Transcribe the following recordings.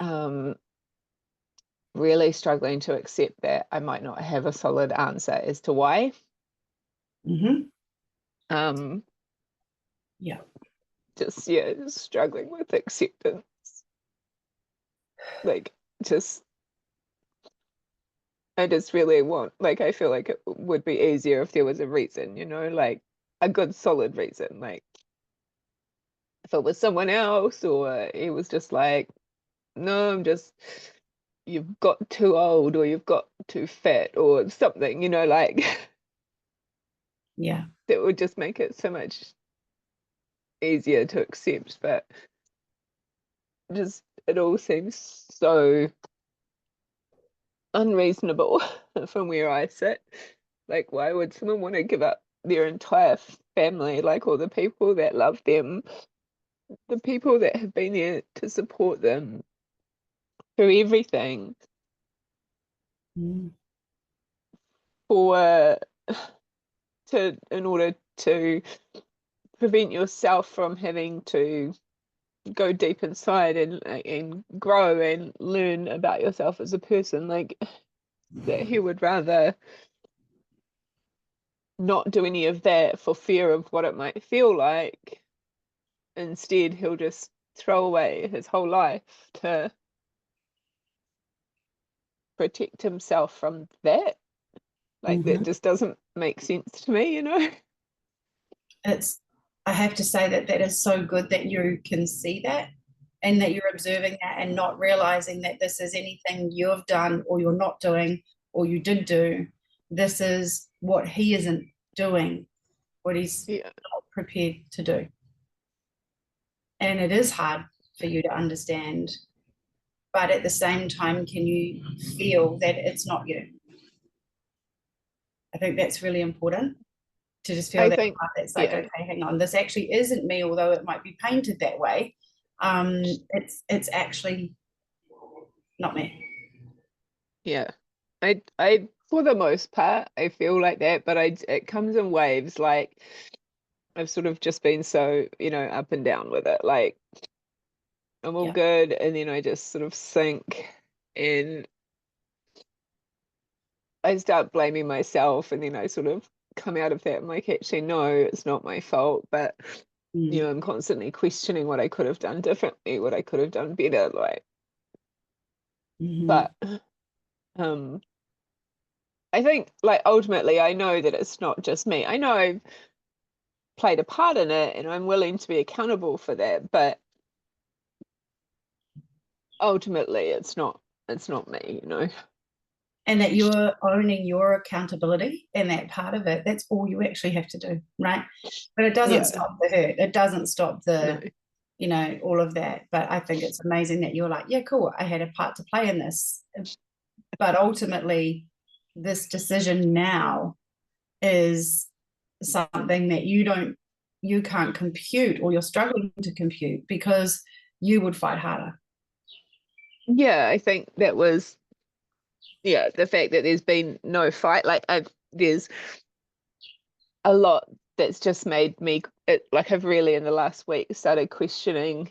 um, really struggling to accept that I might not have a solid answer as to why. Mm-hmm. Um, Yeah. just yeah, struggling with acceptance. Like just I just really want, like, I feel like it would be easier if there was a reason, like a good solid reason. Like if it was someone else or it was just like, no, you've got too old or you've got too fat or something, like Yeah. that would just make it so much easier to accept. But just it all seems so unreasonable from where I sit. Like, why would someone want to give up their entire family, like all the people that love them, the people that have been there to support them through everything, Mm. for to in order to prevent yourself from having to go deep inside and grow and learn about yourself as a person, like that he would rather not do any of that for fear of what it might feel like. Instead, he'll just throw away his whole life to protect himself from that. Like, that Mm-hmm. just doesn't make sense to me. It's, I have to say that that is so good that you can see that and that you're observing that and not realizing that this is anything you've done or you're not doing or you did do. This is what he isn't doing, what he's Yeah. not prepared to do. And it is hard for you to understand, but at the same time, can you feel that it's not you? I think that's really important to just feel I that think, part that's like, yeah, okay, hang on, this actually isn't me, although it might be painted that way. It's actually not me. yeah. For the most part, I feel like that, but it comes in waves. Like, I've sort of just been so, up and down with it. Like, I'm all Yeah. good, and then I just sort of sink, and I start blaming myself, and then I sort of come out of that. I'm like, actually, no, it's not my fault. But, Mm. I'm constantly questioning what I could have done differently, what I could have done better. Like, Mm-hmm. but um, I think, like, ultimately, I know that it's not just me. I know I've played a part in it, and I'm willing to be accountable for that. But ultimately, it's not me. And that you're owning your accountability and that part of it, that's all you actually have to do, right? But it doesn't Yeah, stop the hurt. It doesn't stop no, all of that. But I think it's amazing that you're like, yeah, cool, I had a part to play in this. But ultimately, this decision now is something that you can't compute or you're struggling to compute because you would fight harder. yeah, I think that was, yeah, the fact that there's been no fight. Like, there's a lot that's just made me like, I've really in the last week started questioning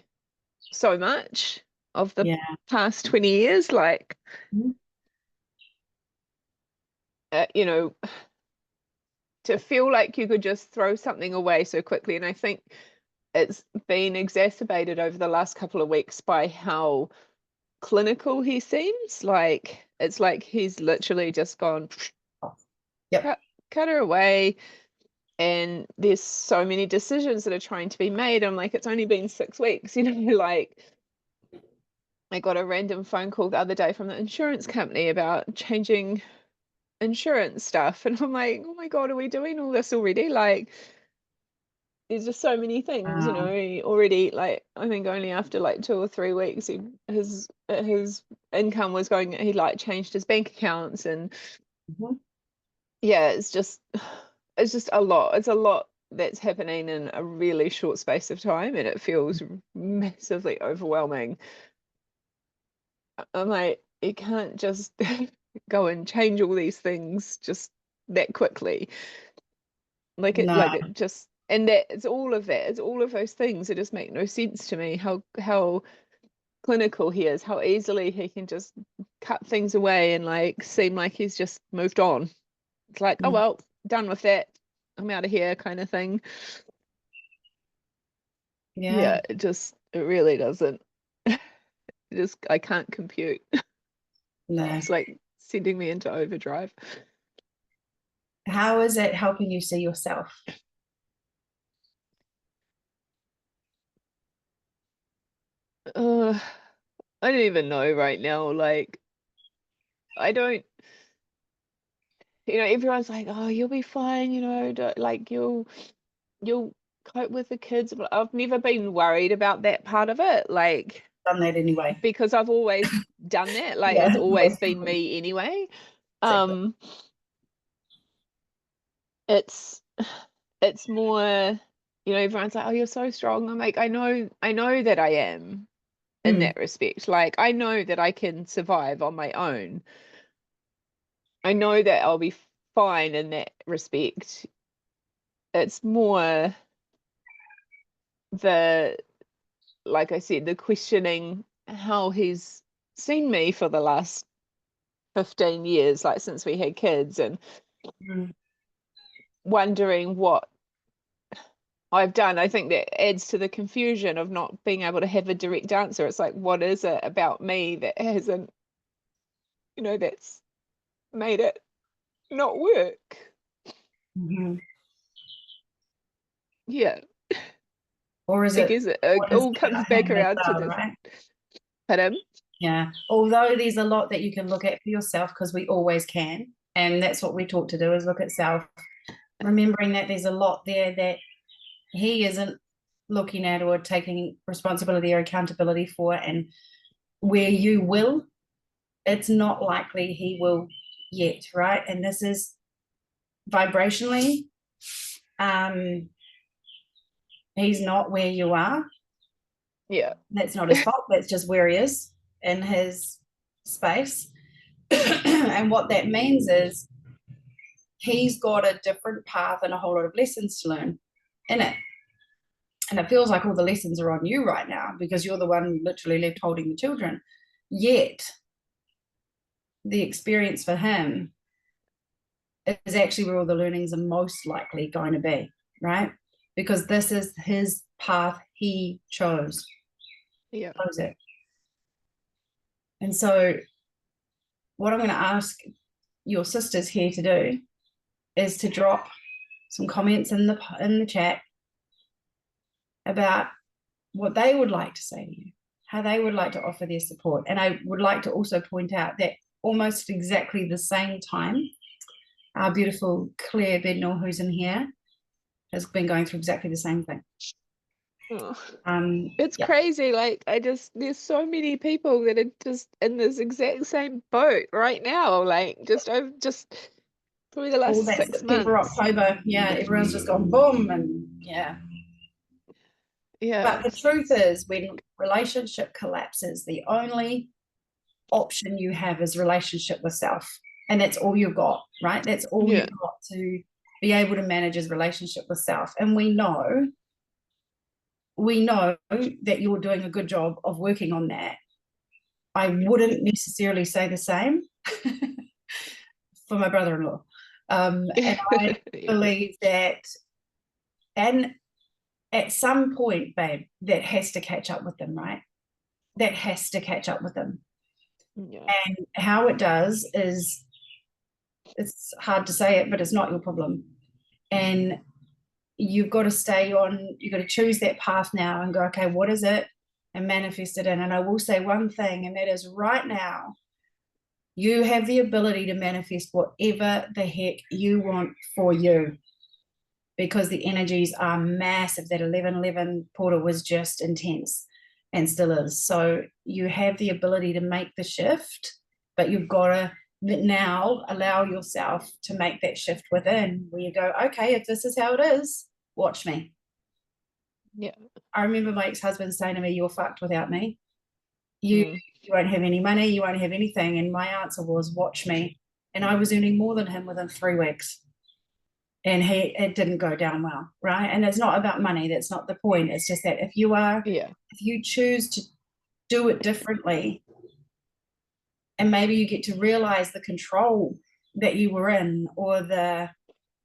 so much of the Yeah. past 20 years. Like, Mhm. uh, you know to feel like you could just throw something away so quickly. And I think it's been exacerbated over the last couple of weeks by how clinical he seems. Like, it's like he's literally just gone, Yep. cut her away. And there's so many decisions that are trying to be made. I'm like, it's only been 6 weeks, like, I got a random phone call the other day from the insurance company about changing insurance stuff. And I'm like, oh my God, are we doing all this already? Like, there's just so many things, he already, like, I think only after like 2 or 3 weeks, his income was going, he like changed his bank accounts. And Mhm. yeah, it's just a lot. It's a lot that's happening in a really short space of time, and it feels massively overwhelming. I'm like, you can't just go and change all these things just that quickly. No. Like it just, and that it's all of that. It's all of those things that just make no sense to me. How clinical he is, how easily he can just cut things away and like seem like he's just moved on. It's like, oh well, done with that. I'm out of here kind of thing. Yeah. It really doesn't. I can't compute. No. It's like sending me into overdrive. How is it helping you see yourself? I don't even know right now. Like, I don't, everyone's like, oh, you'll be fine, like you'll cope with the kids. But I've never been worried about that part of it. Like, Done that anyway. because I've always done that. Like, Yeah, it's always been me anyway. exactly. It's it's more, everyone's like, oh, you're so strong. I'm like, I know that I am in that respect. Like, I know that I can survive on my own. I know that I'll be fine in that respect. It's more the, like I said, the questioning how he's seen me for the last 15 years, like since we had kids, and wondering what I've done. I think that adds to the confusion of not being able to have a direct answer. It's like, what is it about me that hasn't, that's made it not work? Yeah. Or is I it guess it what is all it comes about back him as around to well, this. right? Pardon? Yeah. Although there's a lot that you can look at for yourself, because we always can, and that's what we taught to do, is look at self, remembering that there's a lot there that he isn't looking at or taking responsibility or accountability for, and where you will, it's not likely he will yet, right? And this is vibrationally, he's not where you are. Yeah. That's not his fault. That's just where he is in his space. And what that means is he's got a different path and a whole lot of lessons to learn in it. And it feels like all the lessons are on you right now because you're the one literally left holding the children. Yet, the experience for him is actually where all the learnings are most likely going to be, right? Because this is his path he chose. Yeah. Chose it. And so, what I'm going to ask your sisters here to do is to drop some comments in the chat about what they would like to say to you, how they would like to offer their support. And I would like to also point out that almost exactly the same time, our beautiful Claire Bednall, who's in here, has been going through exactly the same thing. Oh. It's crazy. Like, there's so many people that are just in this exact same boat right now. Like, just probably the last 6 September, months. October, everyone's just gone boom, and But the truth is, when relationship collapses, the only option you have is relationship with self, and that's all you've got, right? That's all you've got to be able to manage is relationship with self. And we know that you're doing a good job of working on that. I wouldn't necessarily say the same for my brother-in-law. And I believe that, and at some point, babe, that has to catch up with them, right? That has to catch up with them. Yeah. And how it does is, it's hard to say it, but it's not your problem. And you've got to you've got to choose that path now and go, okay, what is it? And manifest it in. And I will say one thing, and that is right now, you have the ability to manifest whatever the heck you want for you, because the energies are massive. That 1111 portal was just intense and still is. So you have the ability to make the shift, but you've got to now allow yourself to make that shift within, where you go, okay, if this is how it is, watch me. Yeah. I remember my ex-husband saying to me, you're fucked without me. You won't have any money, you won't have anything. And my answer was, watch me. And I was earning more than him within 3 weeks. And it didn't go down well, right? And it's not about money. That's not the point. It's just that if you choose to do it differently. And maybe you get to realize the control that you were in, or the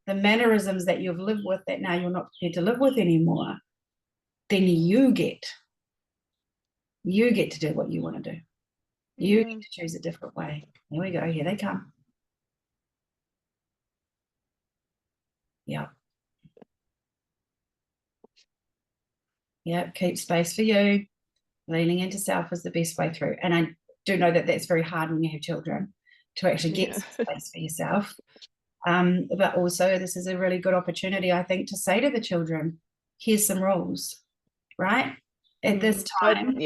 mannerisms that you've lived with that now you're not prepared to live with anymore. Then you get to do what you want to do. You get to choose a different way. Here we go. Here they come. Yeah. Yeah. Keep space for you. Leaning into self is the best way through. And I do know that that's very hard when you have children, to actually get space for yourself. But also, this is a really good opportunity, I think, to say to the children, here's some rules, right? At this time,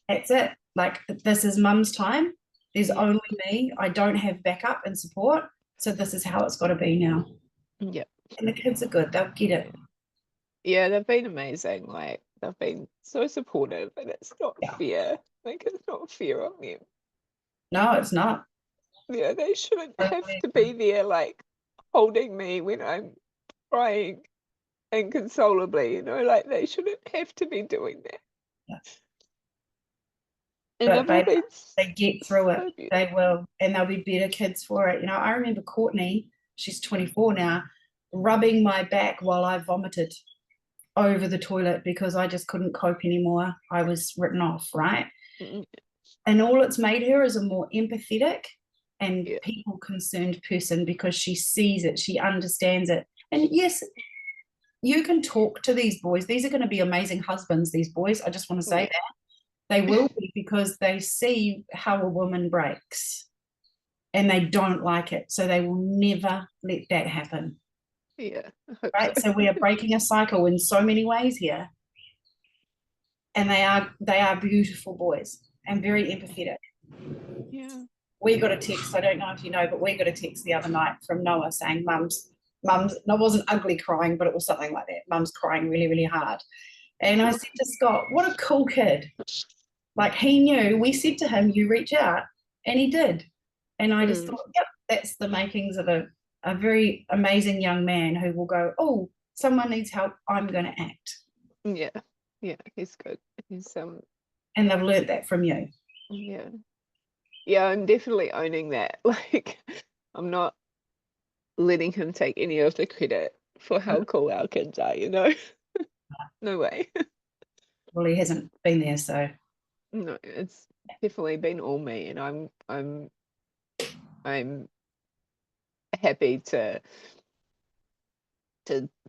that's it. Like, this is mum's time. There's only me. I don't have backup and support. So this is how it's got to be now. Yeah. And the kids are good. They'll get it. Yeah, they've been amazing. Like, they've been so supportive, and it's not fair. Like, it's not fair on them. No, it's not. Yeah, they shouldn't have to be there, like, holding me when I'm crying inconsolably, you know, like, they shouldn't have to be doing that. Yeah. And But they get through it. They will, and they'll be better kids for it. You know, I remember Courtney, she's 24 now, rubbing my back while I vomited over the toilet because I just couldn't cope anymore. I was written off, right? And all it's made her is a more empathetic and people concerned person, because she sees it, she understands it. And yes, you can talk to these boys. These are going to be amazing husbands, these boys. I just want to say that. They will be, because they see how a woman breaks and they don't like it. So they will never let that happen. Yeah. Right. So we are breaking a cycle in so many ways here. And they are beautiful boys and very empathetic. Yeah. We got a text, I don't know if you know, but we got a text the other night from Noah saying, Mum's, no, it wasn't ugly crying, but it was something like that. Mum's crying really, really hard. And I said to Scott, what a cool kid. Like, he knew, we said to him, you reach out, and he did. And I just thought, yep, that's the makings of a very amazing young man who will go, oh, someone needs help, I'm going to act. Yeah. Yeah, he's good. He's and they've learnt that from you. Yeah. Yeah, I'm definitely owning that. Like, I'm not letting him take any of the credit for how cool our kids are, you know? No way. Well, he hasn't been there, so. No, it's definitely been all me, and I'm happy to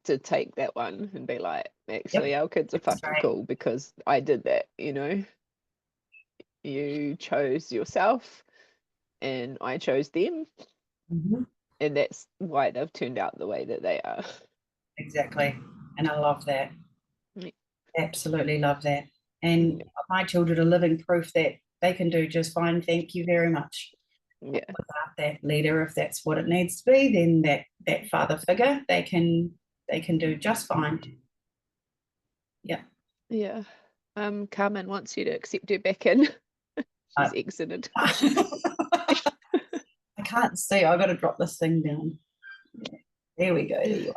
take that one and be like, actually, our kids are fucking cool because I did that, you know? You chose yourself and I chose them. And that's why they've turned out the way that they are. Exactly. And I love that. Absolutely love that. And my children are living proof that they can do just fine. Thank you very much. Yeah. Without that leader, if that's what it needs to be, then that father figure, they can do just fine. Yeah. Yeah. Carmen wants you to accept her back in. She's exited. I can't see. I've got to drop this thing down. Yeah. There we go. There you are.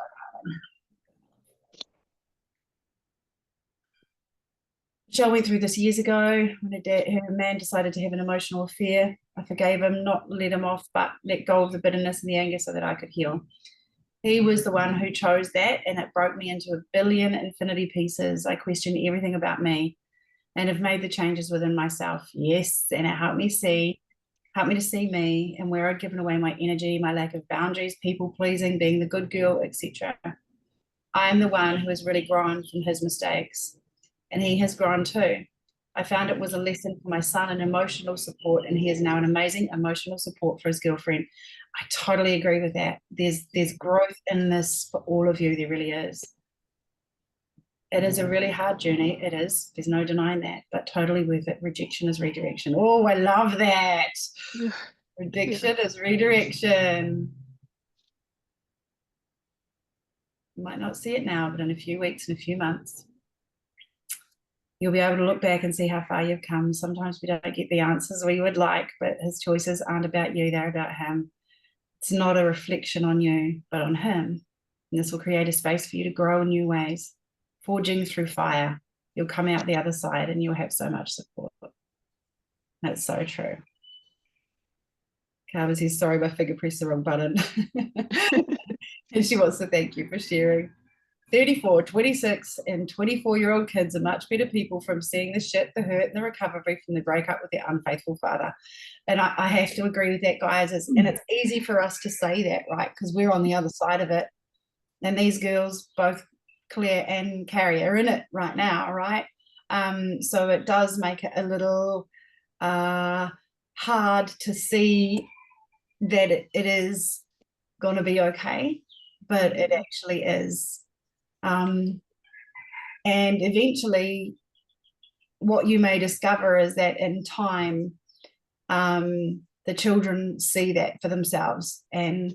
Michelle went through this years ago when her man decided to have an emotional affair. I forgave him, not let him off, but let go of the bitterness and the anger so that I could heal. He was the one who chose that, and it broke me into a billion infinity pieces. I questioned everything about me and have made the changes within myself. Yes, and it helped me to see me and where I'd given away my energy, my lack of boundaries, people pleasing, being the good girl, etc. I am the one who has really grown from his mistakes, and he has grown too. I found it was a lesson for my son in emotional support, and he is now an amazing emotional support for his girlfriend. I totally agree with that. There's growth in this for all of you. There really is. It is a really hard journey. It is. There's no denying that, but totally worth it. Rejection is redirection. Oh, I love that. Rejection is redirection. You might not see it now, but in a few weeks, in a few months, you'll be able to look back and see how far you've come. Sometimes we don't get the answers we would like, but his choices aren't about you, they're about him. It's not a reflection on you, but on him. And this will create a space for you to grow in new ways. Forging through fire. You'll come out the other side and you'll have so much support. That's so true. Carver says, sorry, my finger pressed the wrong button. And she wants to thank you for sharing. 34, 26, and 24-year-old kids are much better people from seeing the shit, the hurt, and the recovery from the breakup with their unfaithful father. And I have to agree with that, guys. And it's easy for us to say that, right? Because we're on the other side of it. And these girls, both Claire and Carrie, are in it right now, right? So it does make it a little hard to see that it is going to be okay, but it actually is. And eventually, what you may discover is that in time, the children see that for themselves. And,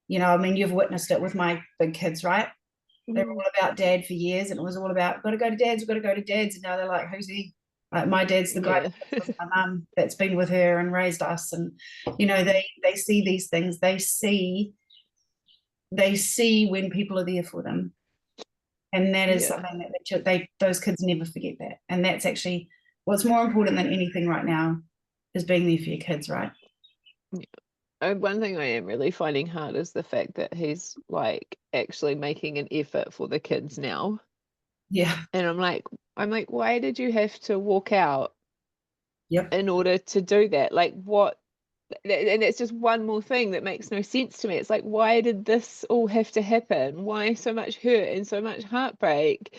you know, I mean, you've witnessed it with my big kids, right? They were all about dad for years, and it was all about, got to go to dad's, got to go to dad's. And now they're like, who's he? Like, my dad's the guy with my mum that's been with her and raised us. And, you know, they see these things. They see when people are there for them. And that is something that those kids never forget that. And that's actually what's more important than anything right now, is being there for your kids, right? One thing I am really finding hard is the fact that he's like actually making an effort for the kids now. Yeah. And I'm like, why did you have to walk out Yep. in order to do that? Like, what? And it's just one more thing that makes no sense to me. It's like, why did this all have to happen? Why so much hurt and so much heartbreak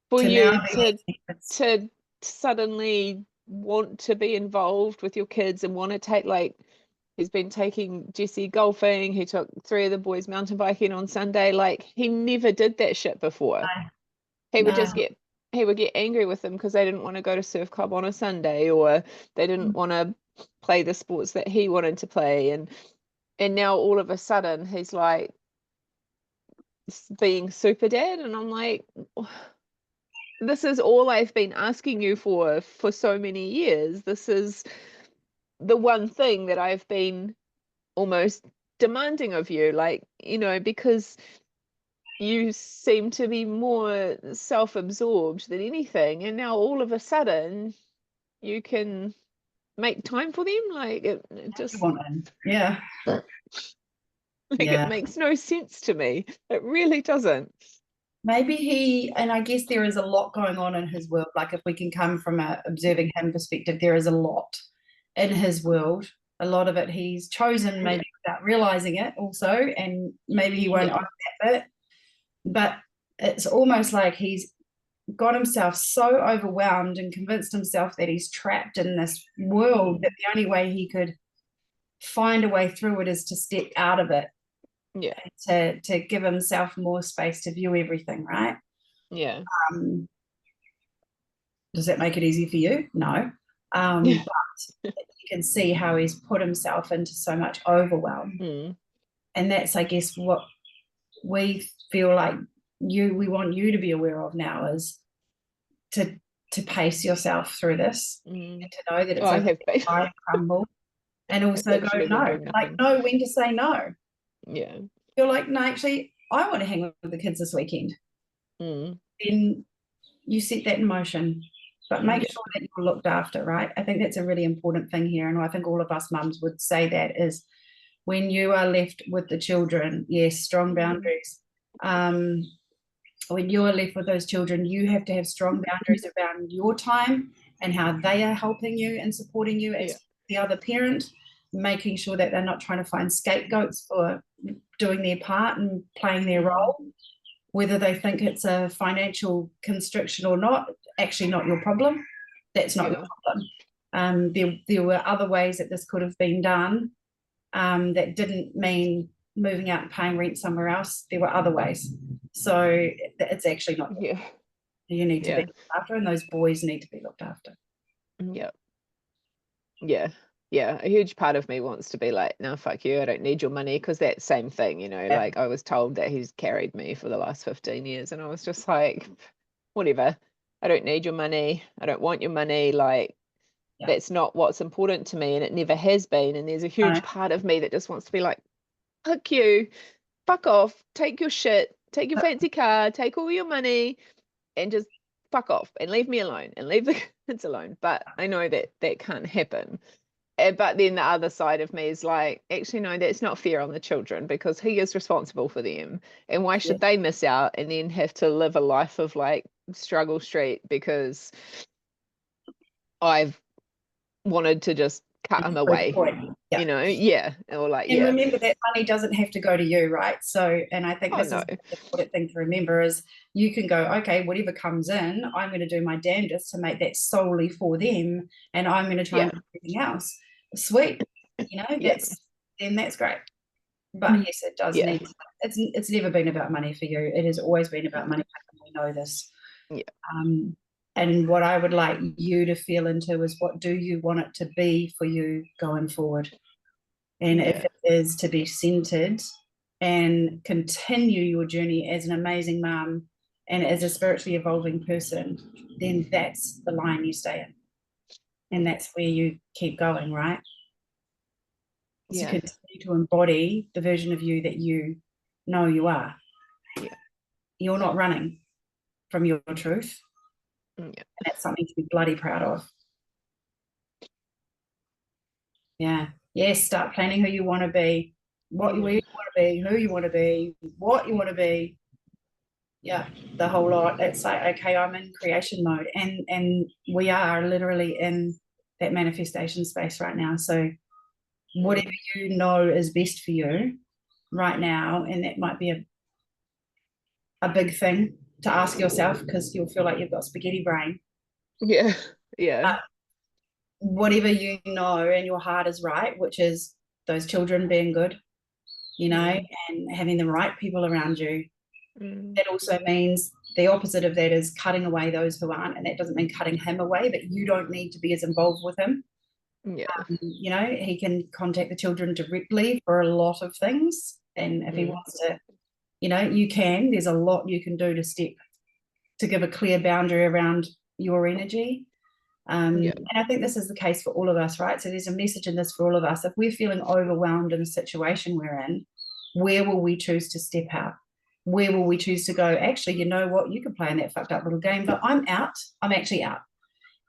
for you to suddenly want to be involved with your kids and want to take, like, he's been taking Jesse golfing, he took 3 of the boys mountain biking on Sunday. Like, he never did that shit before. He would just get angry with them because they didn't want to go to surf club on a Sunday, or they didn't want to play the sports that he wanted to play. And now all of a sudden he's like being super dad, and I'm like, this is all I've been asking you for so many years. This is the one thing that I've been almost demanding of you, like, you know, because you seem to be more self-absorbed than anything, and now all of a sudden you can make time for them. Like, it just it makes no sense to me. It really doesn't. Maybe and I guess there is a lot going on in his world. Like, if we can come from a observing him perspective, there is a lot in his world. A lot of it he's chosen, maybe without realizing it also, and maybe he won't own that bit. But it's almost like he's got himself so overwhelmed and convinced himself that he's trapped in this world, that the only way he could find a way through it is to step out of it. To give himself more space to view everything, right? Does that make it easy for you? No. But you can see how he's put himself into so much overwhelm. And that's, I guess, what we feel like we want you to be aware of now, is to pace yourself through this, and to know that it's okay to cry and crumble, and also go no, like, know when to say no. You're like, no, actually, I want to hang out with the kids this weekend. Then you set that in motion, but make sure that you're looked after, right? I think that's a really important thing here, and I think all of us mums would say that, is when you are left with the children, yes, strong boundaries. When you're left with those children, you have to have strong boundaries around your time and how they are helping you and supporting you as the other parent, making sure that they're not trying to find scapegoats for doing their part and playing their role, whether they think it's a financial constriction or not. Actually, not your problem. That's not your problem. There were other ways that this could have been done, that didn't mean moving out and paying rent somewhere else. There were other ways. So it's actually not. You need to be looked after, and those boys need to be looked after. A huge part of me wants to be like, no, fuck you, I don't need your money, because that same thing, you know, like, I was told that he's carried me for the last 15 years, and I was just like, whatever, I don't need your money, I don't want your money, like, that's not what's important to me, and it never has been. And there's a huge part of me that just wants to be like, fuck you, fuck off, take your shit, take your fancy car, take all your money, and just fuck off and leave me alone and leave the kids alone. But I know that that can't happen. But then the other side of me is like, actually, no, that's not fair on the children because he is responsible for them. And why Yeah. should they miss out and then have to live a life of like struggle street because I've wanted to just cut him away, Yeah. you know? Yeah. Or like, And yeah. remember that money doesn't have to go to you, right? So, and I think Oh, this no. is the important thing to remember is you can go, okay, whatever comes in, I'm going to do my damnedest to make that solely for them, and I'm going to try and do everything else. Sweet, Yeah. that's great. But yes, it does Yeah. need. It's never been about money for you. It has always been about money. We know this. Yeah. And what I would like you to feel into is what do you want it to be for you going forward? And if it is to be centered and continue your journey as an amazing mum and as a spiritually evolving person, then that's the line you stay in. And that's where you keep going, right? To continue to embody the version of you that you know you are. Yeah. You're not running from your truth. Yeah. And that's something to be bloody proud of. Yeah. Yes, start planning who you want to be, where you want to be, who you want to be, what you want to be. Yeah, the whole lot. It's like, okay, I'm in creation mode. And we are literally in that manifestation space right now. So whatever you know is best for you right now, and that might be a big thing to ask yourself because you'll feel like you've got spaghetti brain. Yeah. Yeah. Whatever you know and your heart is right, which is those children being good, and having the right people around you. That also means the opposite of that is cutting away those who aren't, and that doesn't mean cutting him away, but you don't need to be as involved with him. Yeah. He can contact the children directly for a lot of things, and if he wants to, you can. There's a lot you can do to give a clear boundary around your energy. And I think this is the case for all of us, right? So there's a message in this for all of us. If we're feeling overwhelmed in a situation we're in, where will we choose to step out? Where will we choose to go? Actually, you know what? You can play in that fucked up little game, but I'm out. I'm actually out.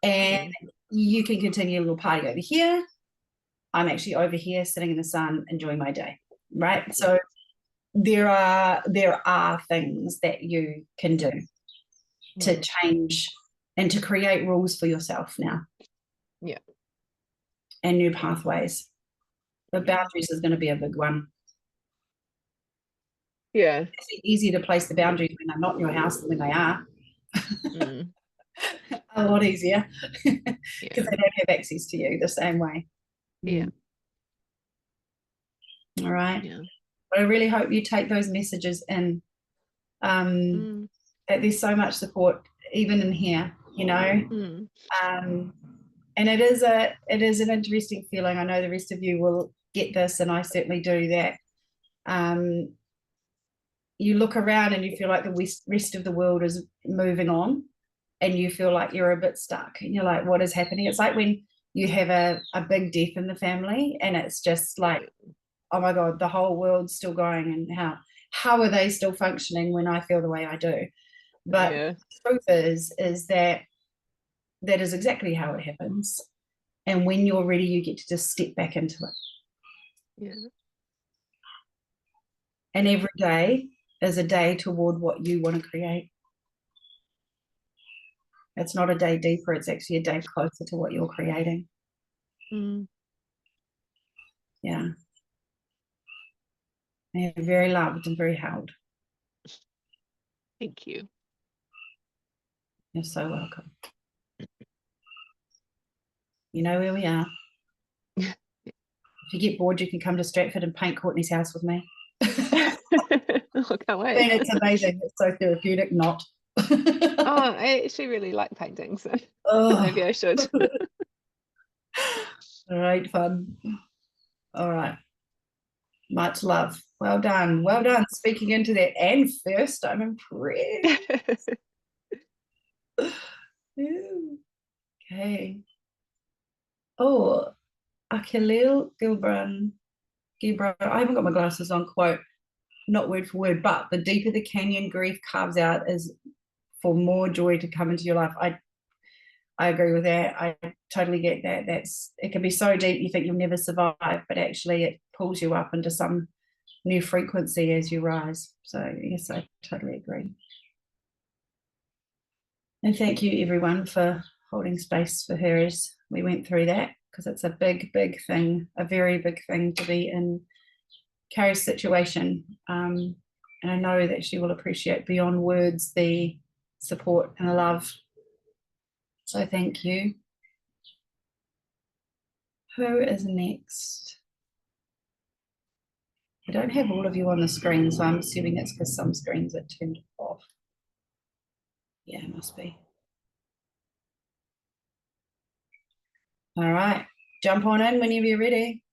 And you can continue a little party over here. I'm actually over here sitting in the sun enjoying my day, right? So there are things that you can do to change and to create rules for yourself now. Yeah. And new pathways. But boundaries is going to be a big one. Yeah. It's easier to place the boundaries when they're not in your house than when they are. A lot easier because they don't have access to you the same way. Yeah. All right. Yeah. But I really hope you take those messages in. That there's so much support even in here, and it is an interesting feeling. I know the rest of you will get this, and I certainly do that. You look around and you feel like the rest of the world is moving on, and you feel like you're a bit stuck, and you're like, what is happening? It's like when you have a big death in the family, and it's just like, oh my God, the whole world's still going, and how are they still functioning when I feel the way I do? But the truth is that is exactly how it happens. And when you're ready, you get to just step back into it. Yeah. And every day is a day toward what you want to create. It's not a day deeper, it's actually a day closer to what you're creating. Yeah. And you're very loved and very held. Thank you. You're so welcome. You know where we are. If you get bored, you can come to Stratford and paint Courtney's house with me. I can't wait. And it's amazing. It's so therapeutic, not. I actually really like painting, so maybe I should. Great fun. All right. Much love. Well done. Well done. Speaking into that. And first, I'm impressed. Okay. Oh, Akilil Gibran. I haven't got my glasses on, quote, not word for word, but the deeper the canyon grief carves out is for more joy to come into your life. I agree with that. I totally get that. It can be so deep you think you'll never survive, but actually it pulls you up into some new frequency as you rise. So yes, I totally agree. And thank you everyone for holding space for her as we went through that, because it's a big, big thing, a very big thing to be in Carrie's situation. And I know that she will appreciate beyond words the support and love. So thank you. Who is next? I don't have all of you on the screen, so I'm assuming it's because some screens are turned off. Yeah, it must be. All right, jump on in whenever you're ready.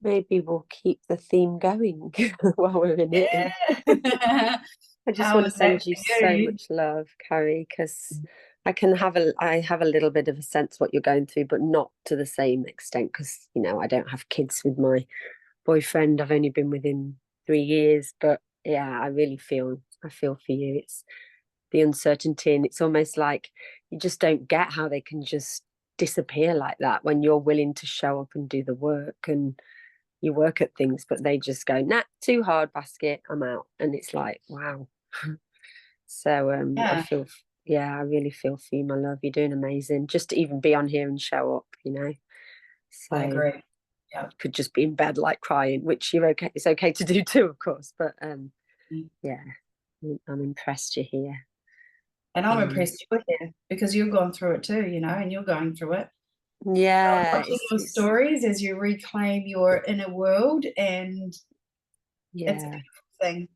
Maybe we'll keep the theme going while we're in it. Yeah. I just How want to was that send you for so you? much love, Carrie, because I have a little bit of a sense what you're going through, but not to the same extent, because I don't have kids with my boyfriend. I've only been with him 3 years, but yeah, I feel for you. It's the uncertainty, and it's almost like you just don't get how they can just disappear like that when you're willing to show up and do the work, and you work at things, but they just go, nah, too hard, basket, I'm out. And it's like, wow. So Yeah. I really feel for you, my love. You're doing amazing. Just to even be on here and show up, So I agree. Yeah. could just be in bed like crying, which you're okay. It's okay to do too, of course. But yeah, I'm impressed you're here. And I'm impressed you're here because you've gone through it too, and you're going through it. Yeah. Watching your stories as you reclaim your inner world, and it's a beautiful thing.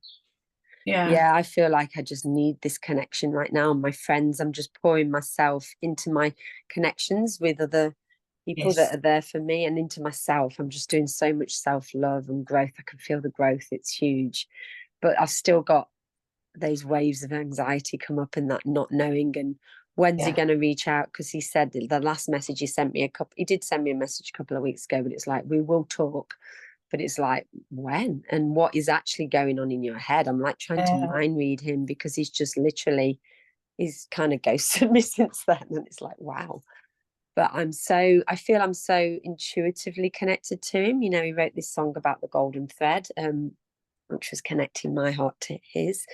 Yeah, I feel like I just need this connection right now. My friends, I'm just pouring myself into my connections with other people that are there for me, and into myself. I'm just doing so much self-love and growth. I can feel the growth. It's huge. But I've still got those waves of anxiety come up, and that not knowing, and when's he going to reach out? Because he said the last message he did send me a message a couple of weeks ago, but it's like, we will talk. But it's like, when and what is actually going on in your head? I'm like trying to mind read him, because he's just literally, he's kind of ghosted me since then. And it's like, wow. But I feel I'm so intuitively connected to him. He wrote this song about the golden thread, which was connecting my heart to his.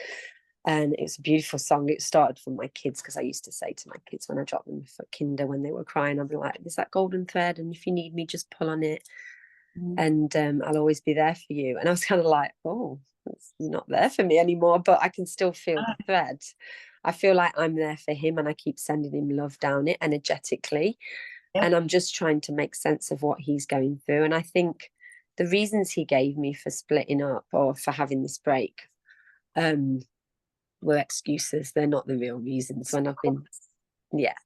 And it was a beautiful song. It started from my kids, because I used to say to my kids when I dropped them for kinder, when they were crying, I'd be like, there's that golden thread, and if you need me, just pull on it. And I'll always be there for you. And I was kind of like, oh, you're not there for me anymore, but I can still feel the thread. I feel like I'm there for him, and I keep sending him love down it energetically. And I'm just trying to make sense of what he's going through. And I think the reasons he gave me for splitting up or for having this break were excuses. They're not the real reasons.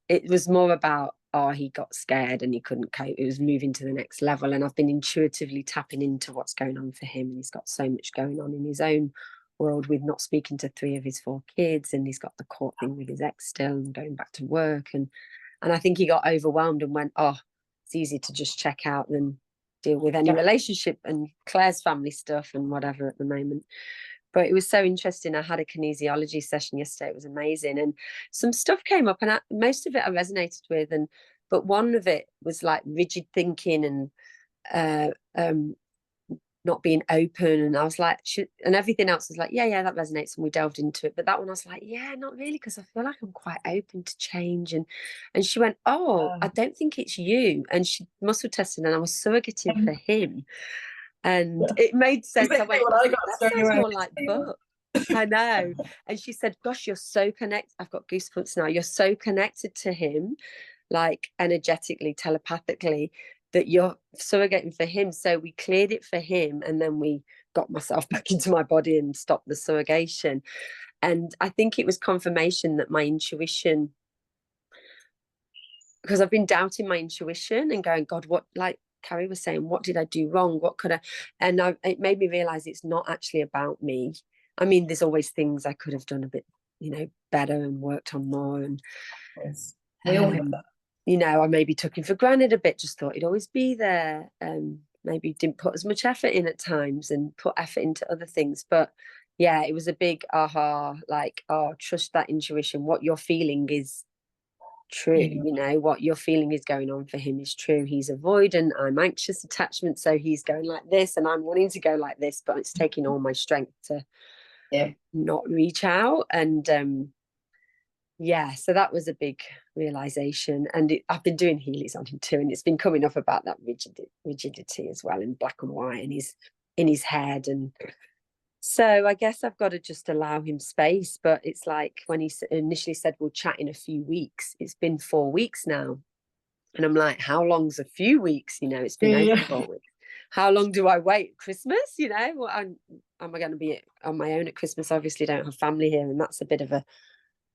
It was more about, he got scared and he couldn't cope. It was moving to the next level. And I've been intuitively tapping into what's going on for him. And he's got so much going on in his own world, with not speaking to 3 of his 4 kids. And he's got the court thing with his ex still, and going back to work. And I think he got overwhelmed and went, it's easy to just check out than deal with any relationship and Claire's family stuff and whatever at the moment. But it was so interesting. I had a kinesiology session yesterday. It was amazing. And some stuff came up, and most of it I resonated with. But one of it was like rigid thinking and not being open. And I was like, and everything else was like, yeah, that resonates. And we delved into it. But that one, I was like, yeah, not really, because I feel like I'm quite open to change. And she went, I don't think it's you. And she muscle tested, and I was surrogating for him. And it made sense. I went, that sounds more like book. I know. And she said, gosh, you're so connected. I've got goosebumps now. You're so connected to him, like energetically, telepathically, that you're surrogating for him. So we cleared it for him, and then we got myself back into my body and stopped the surrogation. And I think it was confirmation that my intuition, because I've been doubting my intuition and going, God, what, like Carrie was saying, what did I do wrong? What could I? And it made me realize it's not actually about me. I mean, there's always things I could have done a bit, better and worked on more. And we all have that. I maybe took him for granted a bit, just thought he'd always be there. Maybe didn't put as much effort in at times, and put effort into other things. But yeah, it was a big aha, like, oh, trust that intuition. What you're feeling is true. Yeah. You know, what you're feeling is going on for him is true. He's avoidant, I'm anxious attachment, so he's going like this and I'm wanting to go like this, but it's taking all my strength to not reach out. And yeah, so that was a big realization. And I've been doing Heelys on him too, and it's been coming up about that rigidity as well, in black and white, and he's in his head. And so I guess I've got to just allow him space. But it's like when he initially said we'll chat in a few weeks, it's been 4 weeks now. And I'm like, how long's a few weeks? You know, it's been over 4 weeks. How long do I wait? Christmas? You know, well, am I going to be on my own at Christmas? Obviously don't have family here, and that's a bit of a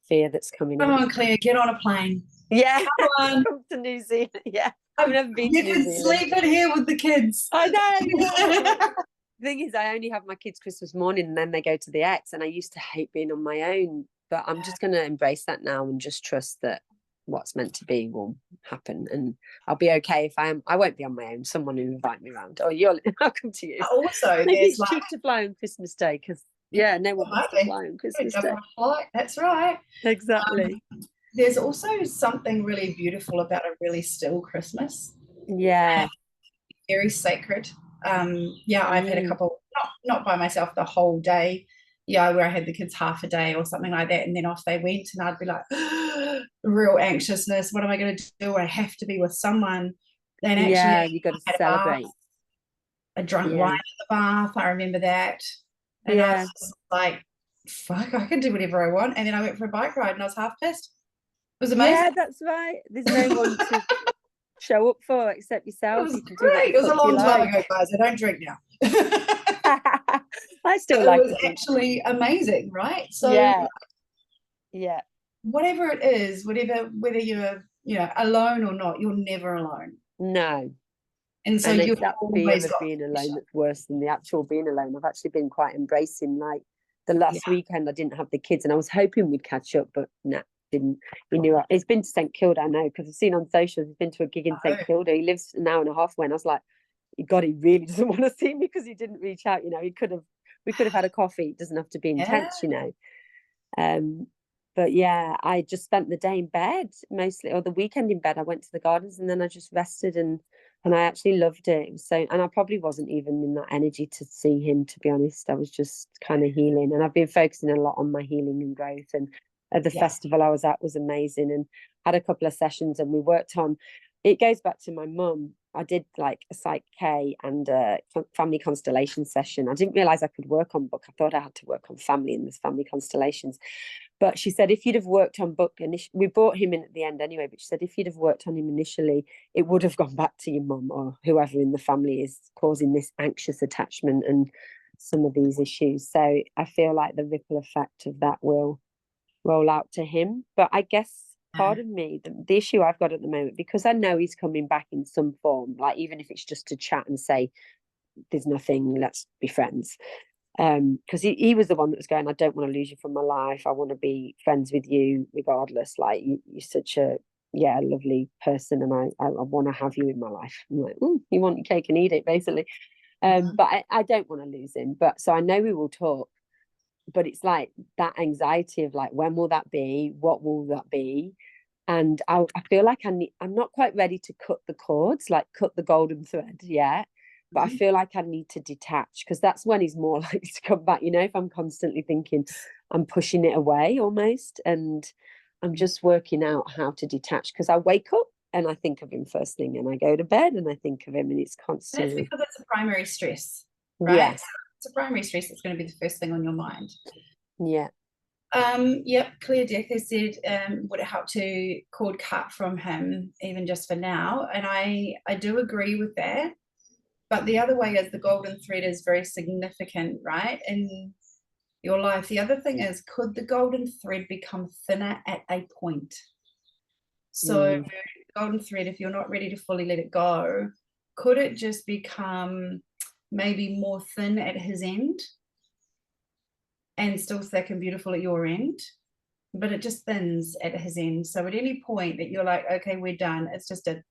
fear that's coming Come up. on, Claire, get on a plane. Yeah, come on. Come to New Zealand. Yeah, I've never been to New Zealand. You can sleep in here with the kids. I know. The thing is, I only have my kids Christmas morning, and then they go to the ex. And I used to hate being on my own, but I'm just going to embrace that now and just trust that what's meant to be will happen, and I'll be okay if I won't be on my own. Someone will invite me around. Oh, I'll come to you. Also, maybe there's it's like, cheap to fly on Christmas Day, because no one wants to fly on Christmas Day. That's right. Exactly. There's also something really beautiful about a really still Christmas. Yeah. Very sacred. I've had a couple, not by myself the whole day, where I had the kids half a day or something like that, and then off they went, and I'd be like, real anxiousness. What am I going to do? I have to be with someone. Then actually, you got to celebrate. I drank wine in the bath. I remember that, and I was just like, fuck, I can do whatever I want. And then I went for a bike ride, and I was half pissed. It was amazing. Yeah, that's right. There's no one to show up for except yourself. It was great. It was a long time ago, guys. I don't drink now. I still like it. It was actually amazing, right? So yeah. Whatever it is, whether you're alone or not, you're never alone. No. And so it's that fear of being alone that's worse than the actual being alone. I've actually been quite embracing, like the last weekend I didn't have the kids, and I was hoping we'd catch up, but no, didn't. He knew he's been to St Kilda, I know, because I've seen on socials he's been to a gig in St Kilda. He lives an hour and a half away, and I was like, God, he really doesn't want to see me because he didn't reach out. You know, we could have had a coffee. It doesn't have to be intense, you know. But yeah, I just spent the day in bed mostly, or the weekend in bed. I went to the gardens and then I just rested, and I actually loved it. It was so, and I probably wasn't even in that energy to see him, to be honest. I was just kind of healing, and I've been focusing a lot on my healing and growth. And at the festival I was at was amazing, and had a couple of sessions, and we worked on. It goes back to my mum. I did like a Psych K and a family constellation session. I didn't realize I could work on book. I thought I had to work on family and there's family constellations. But she said, if you'd have worked on book initially, we brought him in at the end anyway, but she said, if you'd have worked on him initially, it would have gone back to your mum or whoever in the family is causing this anxious attachment and some of these issues. So I feel like the ripple effect of that will roll out to him. But I guess part of me, the issue I've got at the moment, because I know he's coming back in some form, like even if it's just to chat and say, there's nothing, let's be friends. Because he was the one that was going, I don't want to lose you from my life. I want to be friends with you regardless. Like you're such a lovely person, and I want to have you in my life. I'm like, you want your cake and eat it, basically. But I don't want to lose him. But so I know we will talk. But it's like that anxiety of like, when will that be? What will that be? And I feel like I'm not quite ready to cut the cords, like cut the golden thread yet. But I feel like I need to detach, because that's when he's more likely to come back. You know, if I'm constantly thinking, I'm pushing it away almost. And I'm just working out how to detach, because I wake up and I think of him first thing, and I go to bed and I think of him, and it's constantly. That's because it's a primary stress, right? Yeah. It's a primary stress that's going to be the first thing on your mind. Yeah. Claire Decker said, would it help to cord cut from him, even just for now? And I do agree with that. But the other way is the golden thread is very significant, right, in your life. The other thing is, could the golden thread become thinner at a point? So golden thread, if you're not ready to fully let it go, could it just become maybe more thin at his end and still thick and beautiful at your end, but it just thins at his end? So at any point that you're like, okay, we're done, it's just a,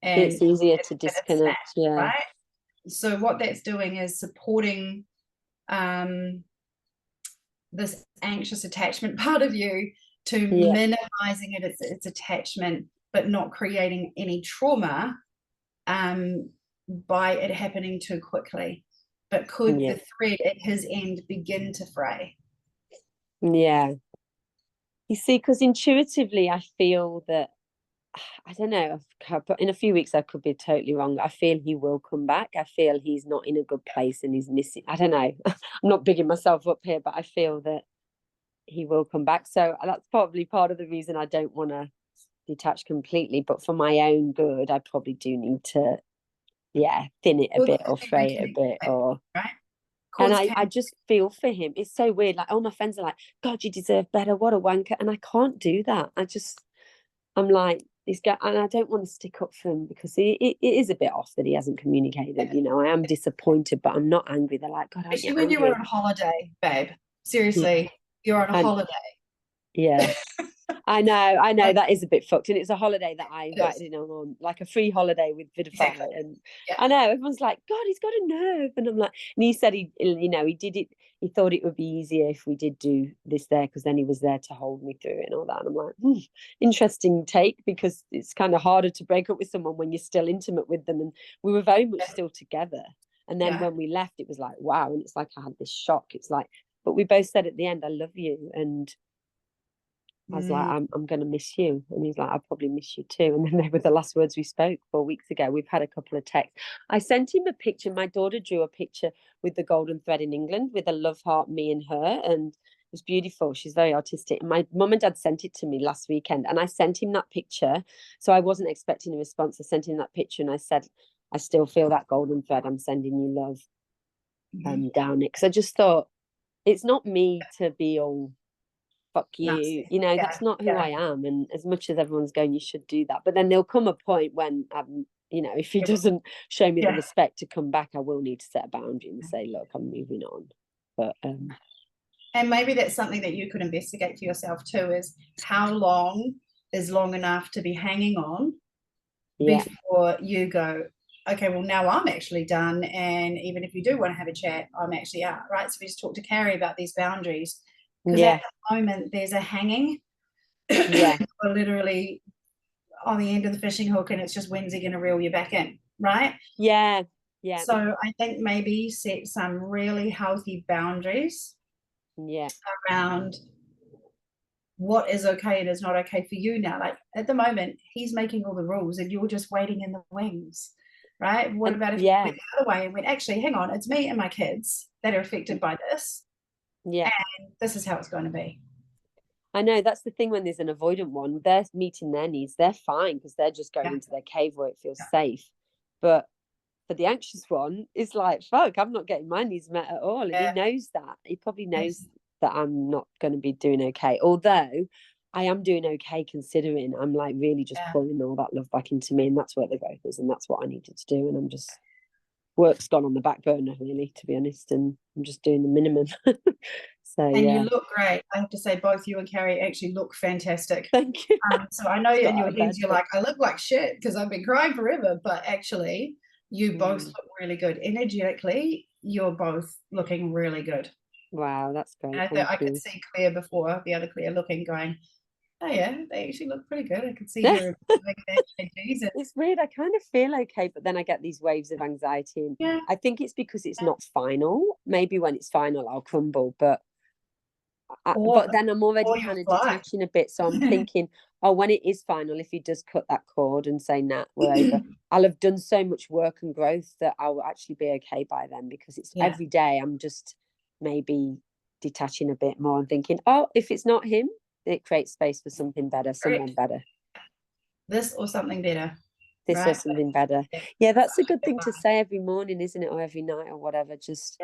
and it's easier to disconnect, right? So what that's doing is supporting this anxious attachment part of you to Yeah. minimizing its attachment, but not creating any trauma by it happening too quickly. But could Yeah. the thread at his end begin to fray? Yeah. You see, because intuitively I feel that, I don't know, but in a few weeks I could be totally wrong. I feel he will come back. I feel he's not in a good place and he's missing. I don't know. I'm not bigging myself up here, but I feel that he will come back. So that's probably part of the reason I don't want to detach completely. But for my own good, I probably do need to, thin it a bit or fray it a bit, or right. And I just feel for him. It's so weird. Like all my friends are like, God, you deserve better. What a wanker. And I can't do that. I'm like, and I don't want to stick up for him because it is a bit off that he hasn't communicated. You know, I am disappointed, but I'm not angry. They're like, God, I'm Especially when you were on holiday, babe. Seriously, you're on a holiday. Yeah. I know that is a bit fucked, and it's a holiday that I invited him on, like a free holiday with Vidify, Exactly. and I know everyone's like, God, he's got a nerve, and I'm like, and he said he did it. He thought it would be easier if we did do this there because then he was there to hold me through it and all that. And I'm like, interesting take, because it's kind of harder to break up with someone when you're still intimate with them, and we were very much still together. And then when we left, it was like, wow, and it's like I had this shock. It's like, but we both said at the end, I love you, and I was like, I'm going to miss you. And he's like, I'll probably miss you too. And then they were the last words we spoke 4 weeks ago. We've had a couple of texts. I sent him a picture. My daughter drew a picture with the golden thread in England with a love heart, me and her. And it was beautiful. She's very artistic. My mum and dad sent it to me last weekend. And I sent him that picture. So I wasn't expecting a response. I sent him that picture and I said, I still feel that golden thread. I'm sending you love down it. Because I just thought, it's not me to be all fuck you, that's not who I am. And as much as everyone's going, you should do that, but then there'll come a point when if he doesn't show me the respect to come back, I will need to set a boundary and say, look, I'm moving on. But and maybe that's something that you could investigate for yourself too, is how long is long enough to be hanging on before you go, okay, well, now I'm actually done, and even if you do want to have a chat, I'm actually out, right? So we just talked to Carrie about these boundaries, because at the moment there's a hanging, or literally on the end of the fishing hook, and it's just, when's he going to reel you back in, right? So I think maybe set some really healthy boundaries around what is okay and is not okay for you now. Like at the moment, he's making all the rules and you're just waiting in the wings, right? What about if you went the other way and went, actually, hang on, it's me and my kids that are affected by this. And this is how it's going to be. I know, that's the thing. When there's an avoidant one, they're meeting their needs, they're fine because they're just going into their cave where it feels safe. But for the anxious one, it's like, fuck, I'm not getting my needs met at all. And he knows that. He probably knows that I'm not going to be doing okay. Although I am doing okay, considering I'm like really just pouring all that love back into me. And that's where the growth is. And that's what I needed to do. And I'm just, work's gone on the back burner, really, to be honest. And I'm just doing the minimum. You look great. I have to say, both you and Carrie actually look fantastic. Thank you. So I know in your heads you're like, I look like shit because I've been crying forever, but actually you both look really good. Energetically, you're both looking really good. Wow, that's great. And I could see Claire before, the other Claire, looking, going, oh yeah, they actually look pretty good. I could see her like that. It's weird. I kind of feel okay, but then I get these waves of anxiety. And I think it's because it's not final. Maybe when it's final, I'll crumble. But then I'm already kind of detaching a bit. So I'm thinking, oh, when it is final, if he does cut that cord and say, nah, we're over, I'll have done so much work and growth that I'll actually be okay by then, because it's every day I'm just maybe detaching a bit more and thinking, oh, if it's not him, it creates space for something better, someone better. This or something better. This or something better. Yeah, that's a good thing to say every morning, isn't it? Or every night or whatever. Just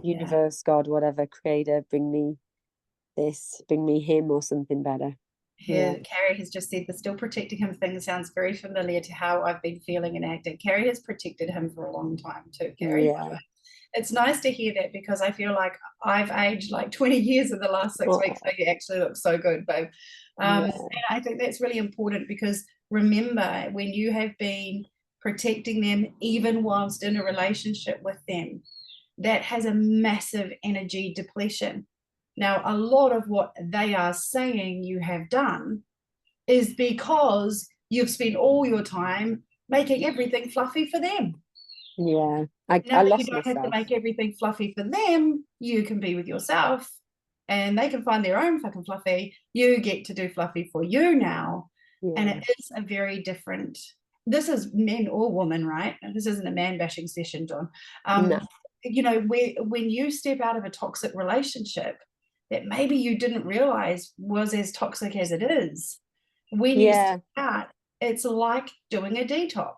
universe, God, whatever, creator, bring me this, bring me him or something better. Carrie has just said the still protecting him thing sounds very familiar to how I've been feeling and acting. Carrie has protected him for a long time too, Carrie. It's nice to hear that, because I feel like I've aged like 20 years in the last 6 weeks. So you actually look so good, babe. And I think that's really important, because remember, when you have been protecting them, even whilst in a relationship with them, that has a massive energy depletion. Now, a lot of what they are saying you have done is because you've spent all your time making everything fluffy for them. Yeah, Now I that you lost don't have to myself. make everything fluffy for them, you can be with yourself and they can find their own fucking fluffy. You get to do fluffy for you now. And Yeah, it is a very different, this is men or women, right? And this isn't a man bashing session, John. no, You know, when you step out of a toxic relationship that maybe you didn't realize was as toxic as it is, when you yeah, step out, it's like doing a detox.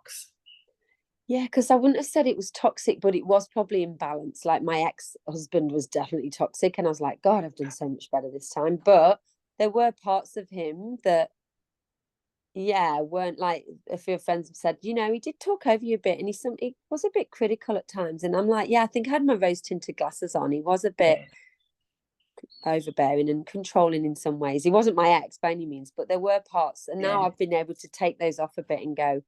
yeah. Because I wouldn't have said it was toxic, but it was probably imbalanced. Like my ex-husband was definitely toxic, and I was like, God, I've done so much better this time. But there were parts of him that, yeah, weren't like a few friends have said, you know, he did talk over you a bit, and he was a bit critical at times. And I'm like, yeah, I think I had my rose tinted glasses on. He was a bit overbearing and controlling in some ways. He wasn't my ex by any means, but there were parts, and now I've been able to take those off a bit and go,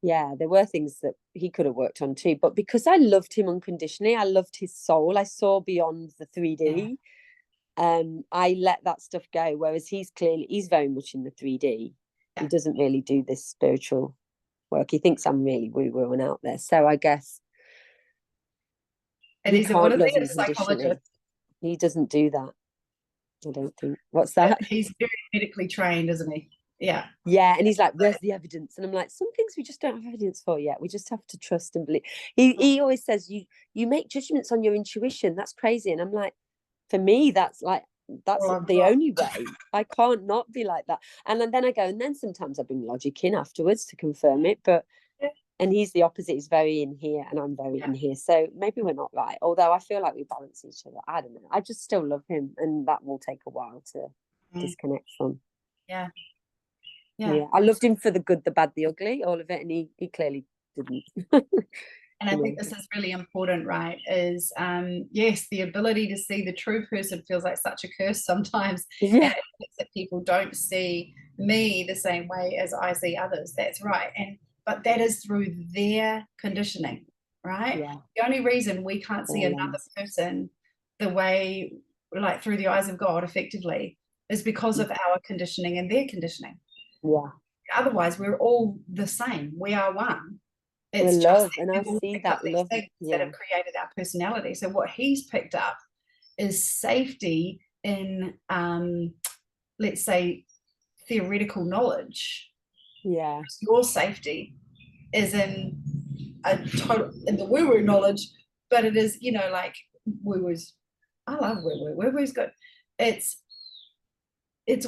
yeah, there were things that he could have worked on too. But because I loved him unconditionally, I loved his soul. I saw beyond the 3D. I let that stuff go. Whereas he's very much in the 3D. He doesn't really do this spiritual work. He thinks I'm really woo-woo and out there. So I guess And he he's what can't is love he, a unconditionally. psychologist? He doesn't do that. I don't think. What's that? He's very medically trained, isn't he? Yeah. Yeah, and he's like, "Where's the evidence?" And I'm like, "Some things we just don't have evidence for yet. We just have to trust and believe." He always says, "You make judgments on your intuition. That's crazy." And I'm like, for me, that's the only way. I can't not be like that. And then I go, and then sometimes I bring logic in afterwards to confirm it. But and he's the opposite. He's very in here, and I'm very in here. So maybe we're not right. Although I feel like we balance each other. I don't know. I just still love him, and that will take a while to disconnect from. Yeah. I loved him for the good, the bad, the ugly, all of it, and he clearly didn't. And I think this is really important, right? Is yes, the ability to see the true person feels like such a curse sometimes. Yeah. And it's that people don't see me the same way as I see others. That's right. But that is through their conditioning, right? Yeah. The only reason we can't see another person the way, like through the eyes of God, effectively, is because of our conditioning and their conditioning. Yeah. Otherwise, we're all the same. We are one. It's It's love, just and I see that love that have created our personality. So what he's picked up is safety in, let's say, theoretical knowledge. Yeah. Your safety is in in the woo-woo knowledge, but it is, you know, like woo-woo's. I love woo-woo. Woo-woo's good. It's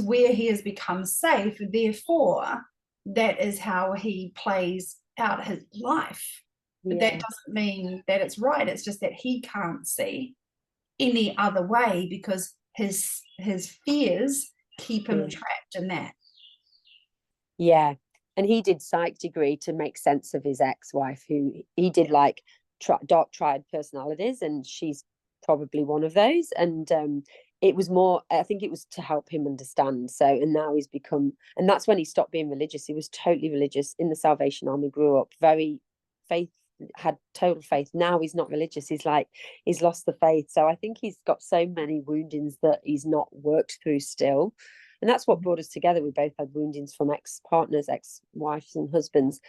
where he has become safe. Therefore, that is how he plays out his life. But that doesn't mean that it's right. It's just that he can't see any other way because his fears keep him trapped in that. Yeah. And he did psych degree to make sense of his ex-wife, who he did like dark triad personalities, and she's probably one of those. And it was more, I think it was to help him understand. So, and now he's become, and that's when he stopped being religious. He was totally religious in the Salvation Army, grew up very had total faith. Now he's not religious. He's lost the faith. So I think he's got so many woundings that he's not worked through still. And that's what brought us together. We both had woundings from ex-partners, ex-wives and husbands.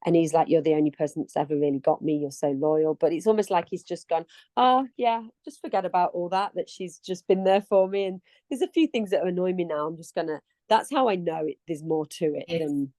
And he's like, you're the only person that's ever really got me. You're so loyal. But it's almost like he's just gone, oh, yeah, just forget about all that she's just been there for me. And there's a few things that annoy me now. I'm just going to, that's how I know there's more to it than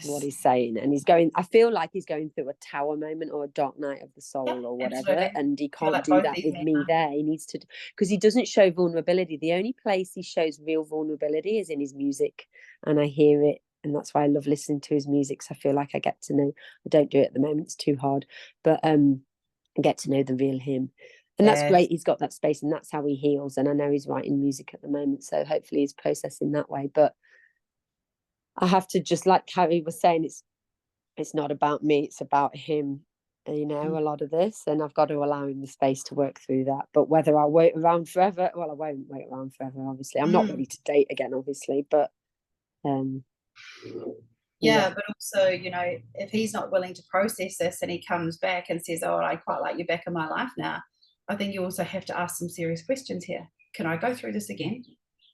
what he's saying. And I feel like he's going through a tower moment or a dark night of the soul or whatever. Absolutely. And he can't do that with me there. He needs to, because he doesn't show vulnerability. The only place he shows real vulnerability is in his music. And I hear it. And that's why I love listening to his music. So I feel like I get to know, I don't do it at the moment, it's too hard, but I get to know the real him. And that's great. He's got that space and that's how he heals. And I know he's writing music at the moment. So hopefully he's processing that way. But I have to, just like Carrie was saying, it's not about me, it's about him, you know, a lot of this. And I've got to allow him the space to work through that. But whether I'll wait around forever, well, I won't wait around forever, obviously. I'm not ready to date again, obviously, but Yeah, but also, you know, if he's not willing to process this and he comes back and says, oh, I quite like you back in my life now, I think you also have to ask some serious questions here. Can I go through this again?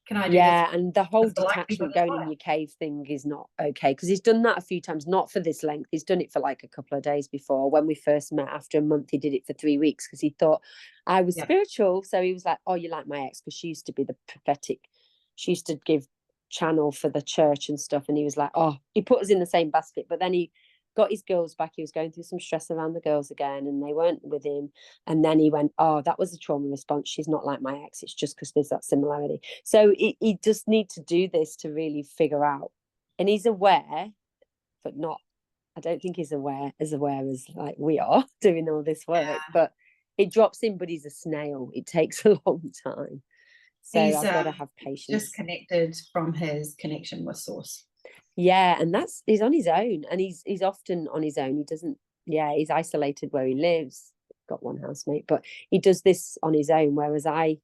Can I do Yeah, this? and the whole What's the likelihood detachment of going fire? in your cave thing is not okay, because he's done that a few times, not for this length. He's done it for like a couple of days before. When we first met, after a month, he did it for 3 weeks because he thought I was Yeah. spiritual. So he was like, oh, you like my ex, because she used to be the prophetic. She used to give channel for the church and stuff. And he was like, oh, he put us in the same basket. But then he got his girls back. He was going through some stress around the girls again, and they weren't with him. And then he went, oh, that was a trauma response. She's not like my ex. It's just because there's that similarity. So he just need to do this to really figure out. And he's aware, but not, I don't think he's aware as like we are doing all this work. Yeah. But it drops in, but he's a snail. It takes a long time. So He's I've got to have patience. disconnected from his connection with source. Yeah, and he's on his own, and he's often on his own. He doesn't, he's isolated where he lives. Got one housemate, but he does this on his own. Whereas I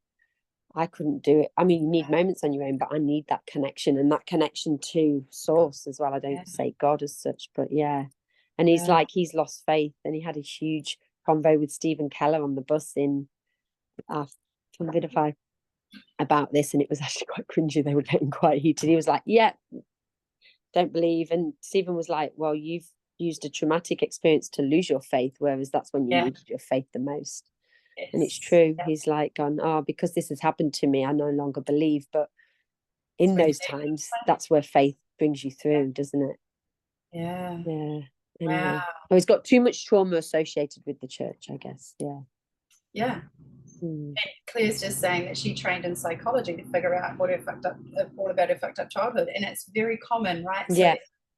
couldn't do it. I mean, you need moments on your own, but I need that connection, and that connection to source as well. I don't say God as such, but yeah. And he's like, he's lost faith, and he had a huge convo with Stephen Keller on the bus in from Vidify about this, and it was actually quite cringy. They were getting quite heated. He was like, yeah, don't believe. And Stephen was like, well, you've used a traumatic experience to lose your faith, whereas that's when you needed your faith the most. Yes. And it's true. He's like gone, oh, because this has happened to me, I no longer believe. But in those times, that's where faith brings you through, doesn't it? Yeah. Anyway. Wow. Well, he's got too much trauma associated with the church, I guess. Yeah. And Claire's just saying that she trained in psychology to figure out what all about her fucked up childhood, and it's very common, right? So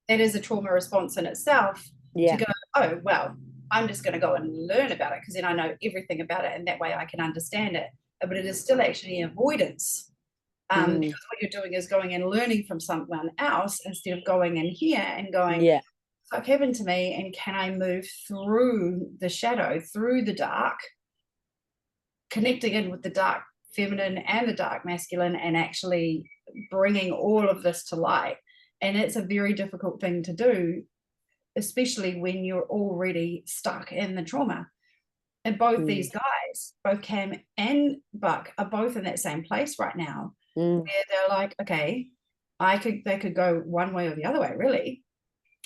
that is a trauma response in itself. To go, oh well, I'm just going to go and learn about it because then I know everything about it, and that way I can understand it. But it is still actually avoidance, because what you're doing is going and learning from someone else instead of going in here and going, what happened to me, and can I move through the shadow, through the dark, connecting in with the dark feminine and the dark masculine, and actually bringing all of this to light. And it's a very difficult thing to do, especially when you're already stuck in the trauma. And both these guys, both Cam and Buck, are both in that same place right now, where they're like, okay, they could go one way or the other way, really.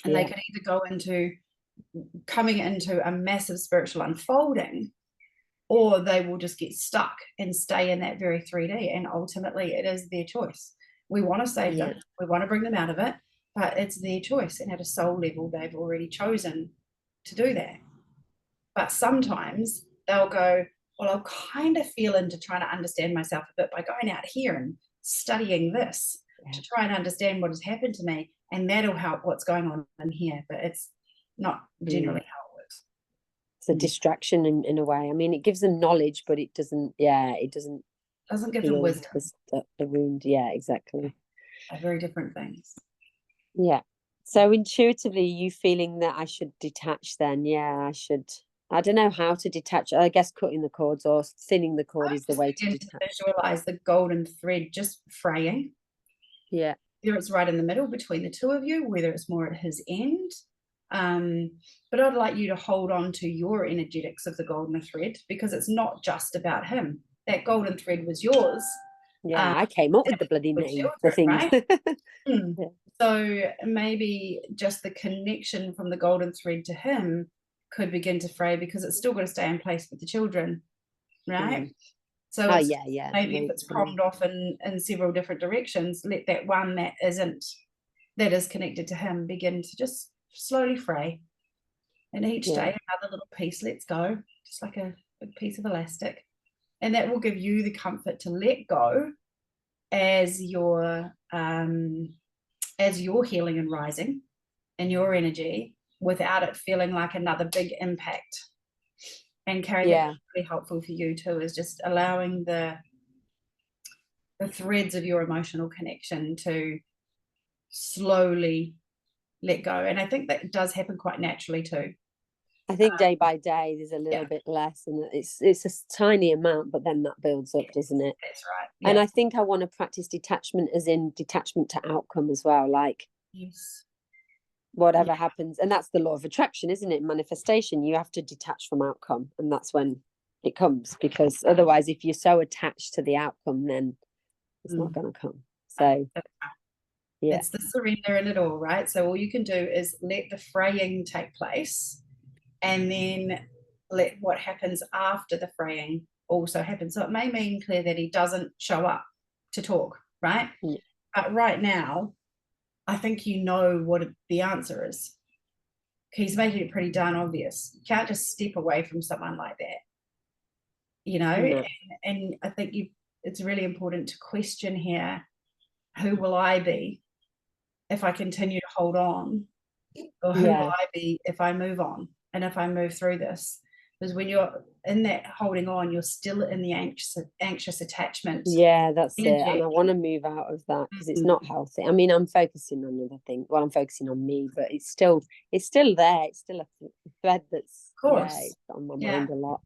And they could either go into coming into a massive spiritual unfolding, or they will just get stuck and stay in that very 3D. And ultimately, it is their choice. We want to save them. We want to bring them out of it, but it's their choice. And at a soul level, they've already chosen to do that. But sometimes they'll go, well, I'll kind of feel into trying to understand myself a bit by going out here and studying this to try and understand what has happened to me. And that'll help what's going on in here. But it's not generally how it works. It's a distraction in a way. I mean, it gives them knowledge, but it doesn't Doesn't give them wisdom. The wound. Yeah, exactly. They're very different things. Yeah. So intuitively, you feeling that I should detach then? Yeah, I should. I don't know how to detach. I guess cutting the cords or thinning the cord is the way to detach. Visualize the golden thread just fraying. Yeah. Whether it's right in the middle between the two of you, whether it's more at his end. But I'd like you to hold on to your energetics of the golden thread, because it's not just about him. That golden thread was yours. Yeah, I came up with the bloody name, the thing. Right? So maybe just the connection from the golden thread to him could begin to fray, because it's still got to stay in place with the children, right? So maybe if it's pronged off in several different directions, let that one that is connected to him begin to just slowly fray. And each day another little piece lets go, just like a big piece of elastic. And that will give you the comfort to let go as you're healing and rising in your energy, without it feeling like another big impact. And Carrie, that's really helpful for you too, is just allowing the threads of your emotional connection to slowly let go. And I think that does happen quite naturally too. I think day by day there's a little bit less, and it's a tiny amount, but then that builds up, doesn't it? That's right. And I think I want to practice detachment, as in detachment to outcome as well. Like, whatever happens. And that's the law of attraction, isn't it? Manifestation. You have to detach from outcome, and that's when it comes, because otherwise, if you're so attached to the outcome, then it's not going to come. So yeah, it's the surrender in it all, right? So all you can do is let the fraying take place, and then let what happens after the fraying also happen. So it may mean, Claire, that he doesn't show up to talk, right? Yeah. But right now, I think you know what the answer is. He's making it pretty darn obvious. You can't just step away from someone like that, you know? No. And I think it's really important to question here, who will I be if I continue to hold on? Or who will I be if I move on and if I move through this? Because when you're in that holding on, you're still in the anxious attachment. Yeah, that's it. And I want to move out of that because it's not healthy. I mean, I'm focusing on other things. Well, I'm focusing on me, but it's still there. It's still a thread that's on my mind a lot.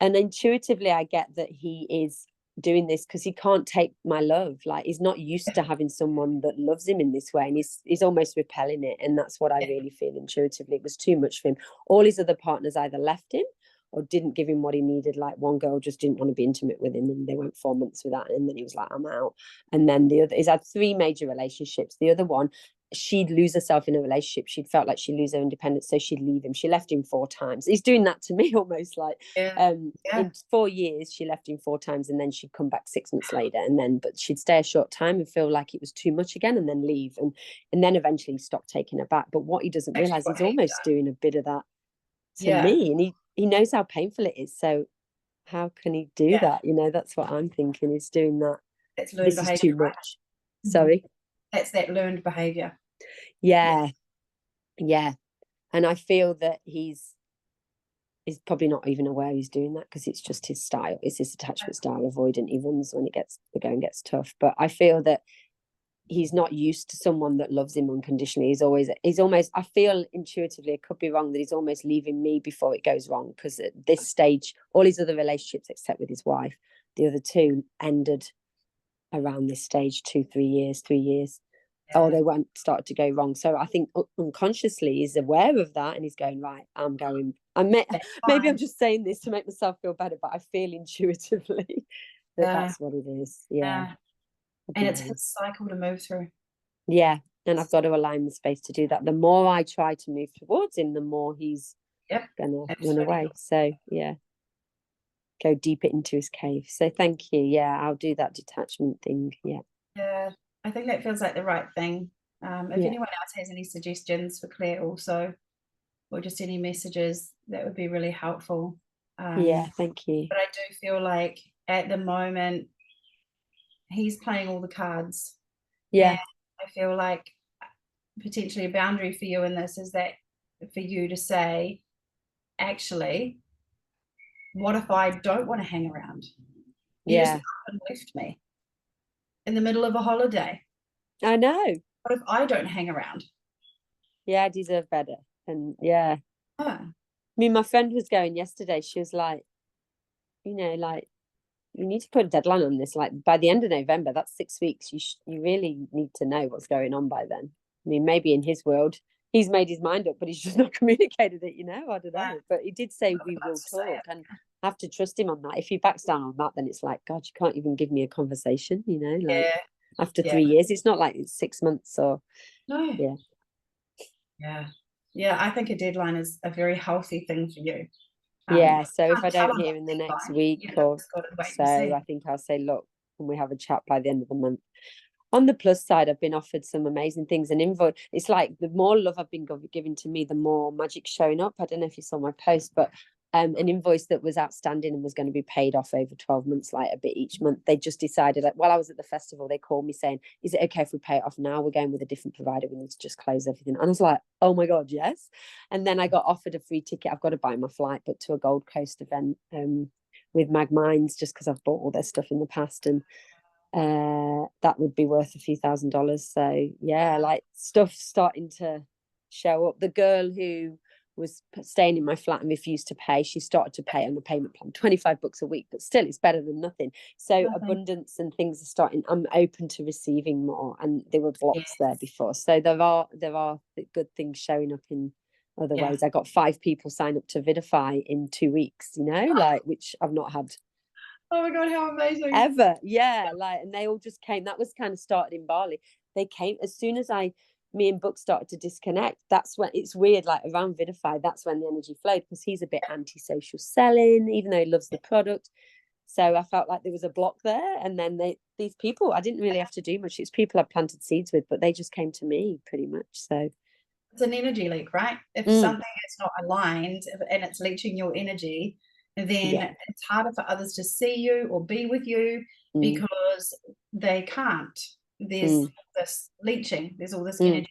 And intuitively, I get that he is doing this because he can't take my love. Like, he's not used to having someone that loves him in this way, and he's almost repelling it. And that's what I really feel intuitively. It was too much for him. All his other partners either left him or didn't give him what he needed. Like, one girl just didn't want to be intimate with him, and they went 4 months without, and then he was like, I'm out. And then the other, he's had 3 major relationships. The other one, she'd lose herself in a relationship. She'd felt like she'd lose her independence, so she'd leave him. She left him 4 times. He's doing that to me almost, like in 4 years she left him 4 times, and then she'd come back 6 months later, and then but she'd stay a short time and feel like it was too much again, and then leave, and then eventually stop taking her back. But what he doesn't realize, he's almost doing a bit of that to me, and he knows how painful it is. So how can he do that? You know, that's what I'm thinking. He's doing that. That's learned This behavior, is too much. right? Sorry. That's that learned behavior. Yeah. And I feel that he's probably not even aware he's doing that, because it's just his style. It's his attachment style, avoidant. He runs when the going gets tough. But I feel that he's not used to someone that loves him unconditionally. He's almost, I feel intuitively, I could be wrong, that he's almost leaving me before it goes wrong, because at this stage, all his other relationships, except with his wife, the other 2 ended around this stage, 3 years. Or they started to go wrong. So I think unconsciously he's aware of that, and he's going, right, maybe I'm just saying this to make myself feel better, but I feel intuitively that's what it is. And it's his cycle to move through. Yeah, and I've got to align the space to do that. The more I try to move towards him, the more he's gonna run away. So go deeper into his cave. So thank you. I'll do that detachment thing. I think that feels like the right thing. If anyone else has any suggestions for Claire also, or just any messages, that would be really helpful. Thank you. But I do feel like at the moment he's playing all the cards. And I feel like potentially a boundary for you in this is that for you to say, actually, what if I don't want to hang around? You just up and left me in the middle of a holiday. I know. What if I don't hang around? I deserve better. And I mean, my friend was going yesterday, she was like, you know, like, you need to put a deadline on this, like by the end of November. That's 6 weeks. You really need to know what's going on by then. I mean, maybe in his world he's made his mind up, but he's just not communicated it, you know. I don't know, but he did say we will talk, and I have to trust him on that. If he backs down on that, then it's like, God, you can't even give me a conversation, you know, like after 3 years. It's not like it's 6 months or I think a deadline is a very healthy thing for you. So if I don't hear in the next week or so, I think I'll say, look, can we have a chat by the end of the month? On the plus side, I've been offered some amazing things. An invoice, it's like the more love I've been given to me, the more magic's showing up. I don't know if you saw my post, but an invoice that was outstanding and was going to be paid off over 12 months, like a bit each month. They just decided, like, while I was at the festival, they called me saying, is it okay if we pay it off now? We're going with a different provider. We need to just close everything. And I was like, oh my God, yes. And then I got offered a free ticket. I've got to buy my flight, but to a Gold Coast event with Mag Minds, just because I've bought all their stuff in the past. And that would be worth a few $1,000s. So like stuff starting to show up. The girl who was staying in my flat and refused to pay. She started to pay on a payment plan, $25 a week, but still it's better than nothing. So abundance and things are starting. I'm open to receiving more, and there were blocks there before. So there are good things showing up in other ways. I got 5 people sign up to Vidify in 2 weeks, like, which I've not had. Oh my God, how amazing. Ever. Yeah. Like, and they all just came. That was kind of started in Bali. They came as soon as me and Book started to disconnect. That's when it's weird, like around Vidify, that's when the energy flowed, because he's a bit anti-social selling, even though he loves the product. So I felt like there was a block there. And then these people, I didn't really have to do much. It's people I planted seeds with, but they just came to me pretty much. So it's an energy leak, right? If something is not aligned and it's leaching your energy, then it's harder for others to see you or be with you because they can't. There's this leaching, there's all this energy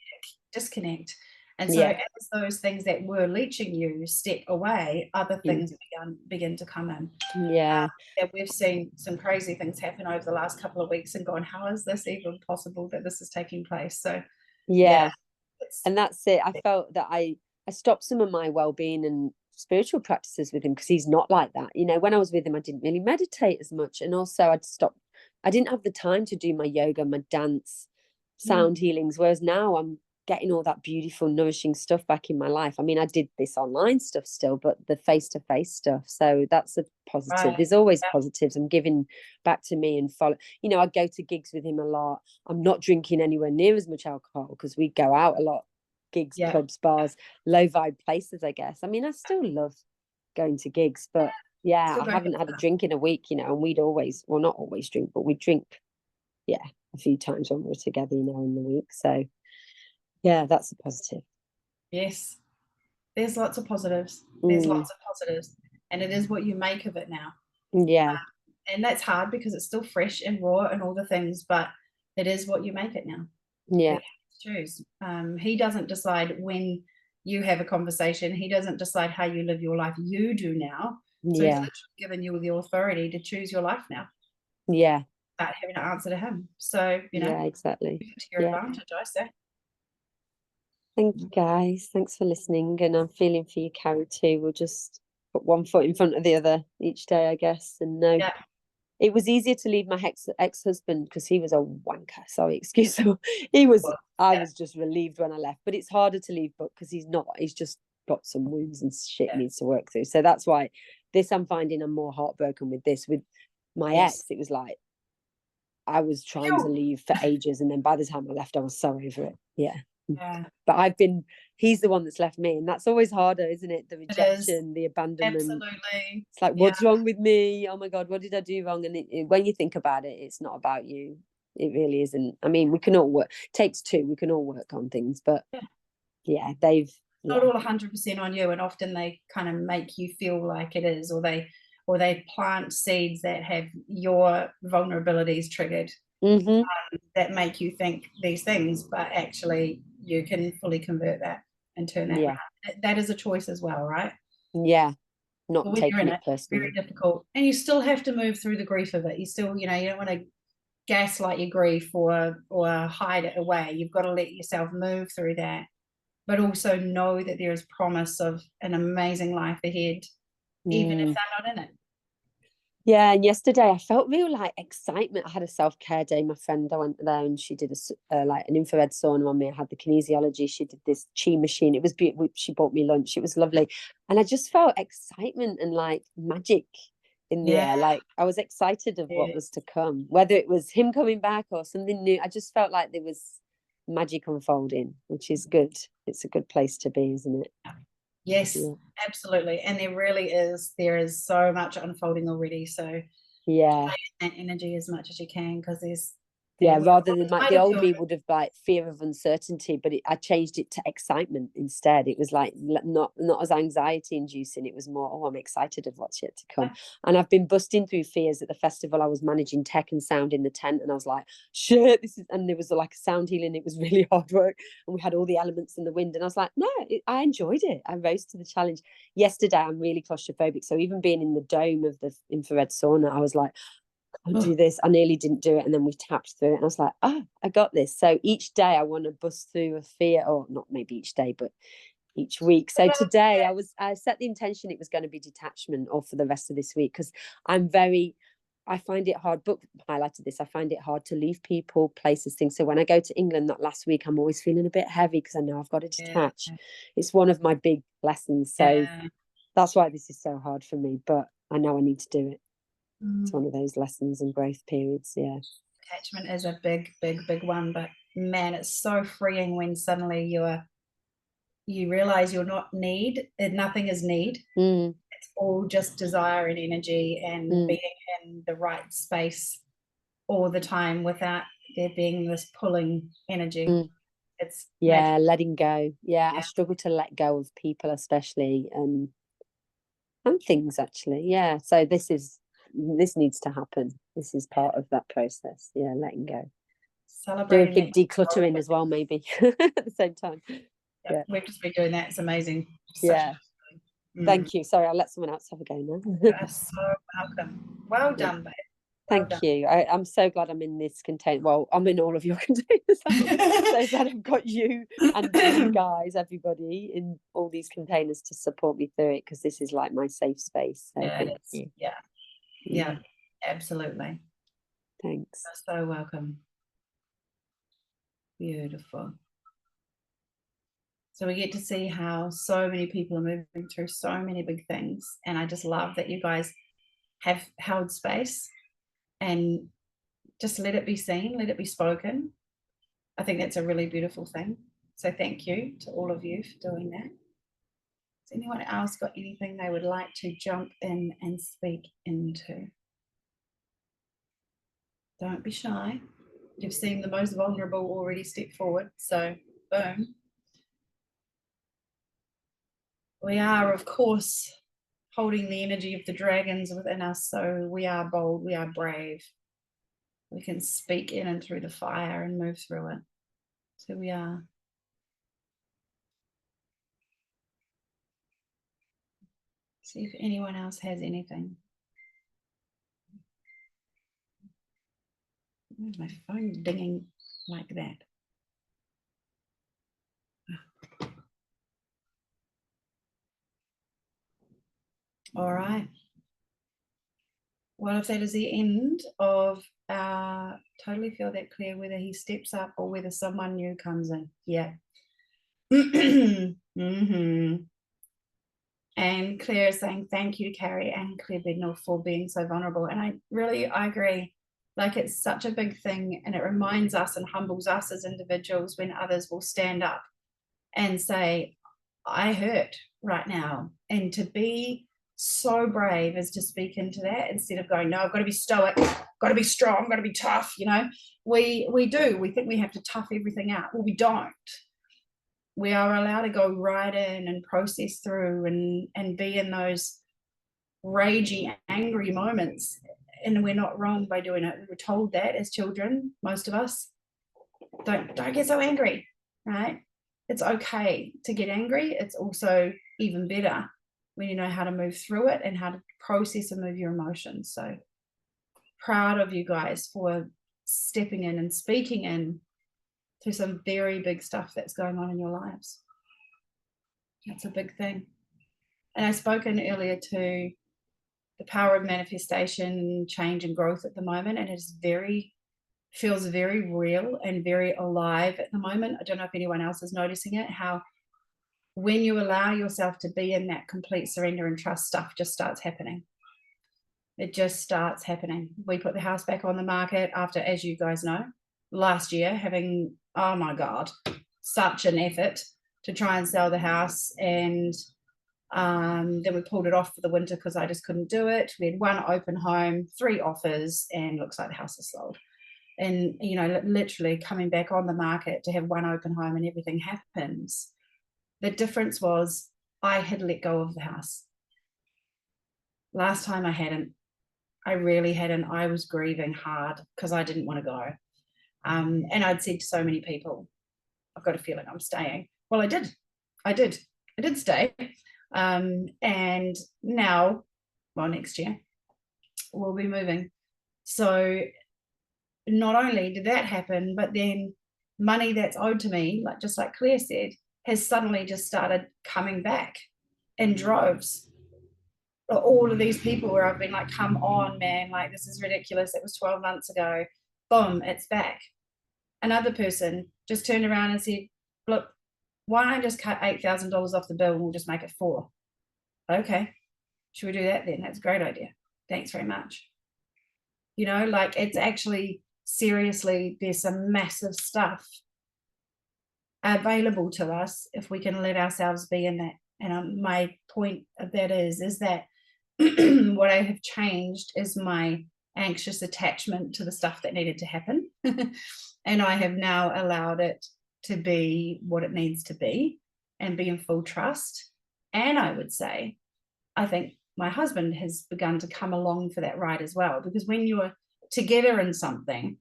disconnect. And so as those things that were leaching you step away, other things begin to come in. Yeah. And we've seen some crazy things happen over the last couple of weeks and gone, how is this even possible that this is taking place? So and that's it. I felt that I stopped some of my well-being and spiritual practices with him, because he's not like that. When I was with him, I didn't really meditate as much, and also I didn't have the time to do my yoga, my dance, sound healings, whereas now I'm getting all that beautiful, nourishing stuff back in my life. I mean, I did this online stuff still, but the face-to-face stuff, so that's a positive. There's always positives. I'm giving back to me and follow. I go to gigs with him a lot. I'm not drinking anywhere near as much alcohol, because we go out a lot, gigs, pubs, bars, low vibe places, I guess. I mean, I still love going to gigs, but I haven't had a drink in a week, and we'd always, well, not always drink, but we drink a few times when we're together, in the week. So that's a positive. Yes, there's lots of positives. There's lots of positives, and it is what you make of it now. And that's hard because it's still fresh and raw and all the things, but it is what you make it now. Choose. He doesn't decide when you have a conversation. He doesn't decide how you live your life. You do now. So he's literally given you the authority to choose your life now. Without having to answer to him. So exactly. To your advantage, I say. Thank you, guys. Thanks for listening. And I'm feeling for you, Carrie, too. We'll just put one foot in front of the other each day, I guess. And it was easier to leave my ex-husband because he was a wanker. Sorry, excuse me. I was just relieved when I left. But it's harder to leave Book because he's not. He's just got some wounds and shit he needs to work through. So that's why I'm finding I'm more heartbroken with this. With my ex, it was like I was trying to leave for ages. And then by the time I left, I was so over it. But he's the one that's left me, and that's always harder, isn't it? The rejection, the abandonment. Absolutely. It's like, what's wrong with me? Oh my God, what did I do wrong? And when you think about it, it's not about you. It really isn't. I mean, we can all work. It takes two. We can all work on things, but they've not all 100% on you, and often they kind of make you feel like it is, or they plant seeds that have your vulnerabilities triggered. That make you think these things, but actually you can fully convert that and turn that around. That is a choice as well, right? Not taking it personally. Very difficult, and you still have to move through the grief of it. You still, you don't want to gaslight your grief or hide it away. You've got to let yourself move through that, but also know that there is promise of an amazing life ahead, even if they're not in it. And yesterday I felt real excitement. I had a self-care day. My friend, I went there and she did an infrared sauna on me. I had the kinesiology. She did this chi machine. It was beautiful. She bought me lunch. It was lovely. And I just felt excitement and magic in the air. I was excited of what was to come, whether it was him coming back or something new. I just felt like there was magic unfolding, which is good. It's a good place to be, isn't it? Yes, absolutely. And there is so much unfolding already. So that energy as much as you can, because there's rather than the old me would have fear of uncertainty, but I changed it to excitement instead. It was not as anxiety inducing. It was more, I'm excited of what's yet to come. And I've been busting through fears. At the festival, I was managing tech and sound in the tent, and I was like, shit, and there was a sound healing. It was really hard work, and we had all the elements in the wind, and I was like, no, I enjoyed it. I rose to the challenge. Yesterday I'm really claustrophobic, so even being in the dome of the infrared sauna, I was like, I'll do this. I nearly didn't do it, and then we tapped through it, and I was like, I got this. So each day I want to bust through a fear, or not maybe each day, but each week. So today I set the intention it was going to be detachment or for the rest of this week, because I find it hard, Book highlighted this, I find it hard to leave people, places, things. So when I go to England, that last week, I'm always feeling a bit heavy because I know I've got to detach. It's one of my big lessons. So that's why this is so hard for me, but I know I need to do it. It's one of those lessons and growth periods. Attachment is a big one, but man, it's so freeing when suddenly you realize you're not need, nothing is need. It's all just desire and energy and being in the right space all the time without there being this pulling energy. It's letting go. I struggle to let go of people, especially, and things, actually. So this needs to happen. This is part of that process. Letting go. Celebrating, do a big decluttering as well, maybe at the same time. We've just been doing that. It's amazing. Thank you. Sorry, I'll let someone else have a go now. You're so welcome. Well done, babe. Thank you. I'm so glad I'm in this container. Well, I'm in all of your containers. I'm so glad I've got you and you guys, everybody, in all these containers to support me through it, because this is like my safe space. So thank you. Yeah, absolutely. Thanks. You're so welcome. Beautiful. So we get to see how so many people are moving through so many big things. And I just love that you guys have held space and just let it be seen, let it be spoken. I think that's a really beautiful thing. So thank you to all of you for doing that. Has anyone else got anything they would like to jump in and speak into? Don't be shy. You've seen the most vulnerable already step forward. So boom. We are, of course, holding the energy of the dragons within us. So we are bold, we are brave. We can speak in and through the fire and move through it. So we are. See if anyone else has anything. Where's my phone dinging like that? All right. Well, if that is the end of our totally feel that clear, whether he steps up or whether someone new comes in. Yeah. And Claire is saying thank you, Carrie and Claire Bednall, for being so vulnerable. And I agree. Like, it's such a big thing, and it reminds us and humbles us as individuals when others will stand up and say, I hurt right now. And to be so brave as to speak into that instead of going, no, I've got to be stoic, got to be strong, got to be tough. You know, we think we have to tough everything out. Well, we don't. We are allowed to go right in and process through and be in those ragey, angry moments. And we're not wrong by doing it. We were told that as children, most of us. Don't get so angry, right? It's okay to get angry. It's also even better when you know how to move through it and how to process and move your emotions. So proud of you guys for stepping in and speaking in to some very big stuff that's going on in your lives. That's a big thing. And I've spoken earlier to the power of manifestation, change and growth at the moment, and it's feels very real and very alive at the moment. I don't know if anyone else is noticing it, how when you allow yourself to be in that complete surrender and trust, stuff just starts happening. It just starts happening. We put the house back on the market after, as you guys know, last year having, oh my God, such an effort to try and sell the house. And then we pulled it off for the winter because I just couldn't do it. We had one open home, 3 offers, and looks like the house is sold. And, you know, literally coming back on the market to have one open home and everything happens. The difference was I had let go of the house. Last time I hadn't. I really hadn't. I was grieving hard because I didn't want to go. And I'd said to so many people, I've got a feeling I'm staying. Well, I did stay. And now, well, next year, we'll be moving. So not only did that happen, but then money that's owed to me, just like Claire said, has suddenly just started coming back in droves. All of these people where I've been like, come on, man, like this is ridiculous. It was 12 months ago. Boom, it's back. Another person just turned around and said, look, why don't I just cut $8,000 off the bill and we'll just make it 4? Okay, should we do that then? That's a great idea. Thanks very much. You know, like it's actually, seriously, there's some massive stuff available to us if we can let ourselves be in that. And my point of that is that what I have changed is my anxious attachment to the stuff that needed to happen. And I have now allowed it to be what it needs to be and be in full trust. And I would say, I think my husband has begun to come along for that ride as well, because when you're together in something,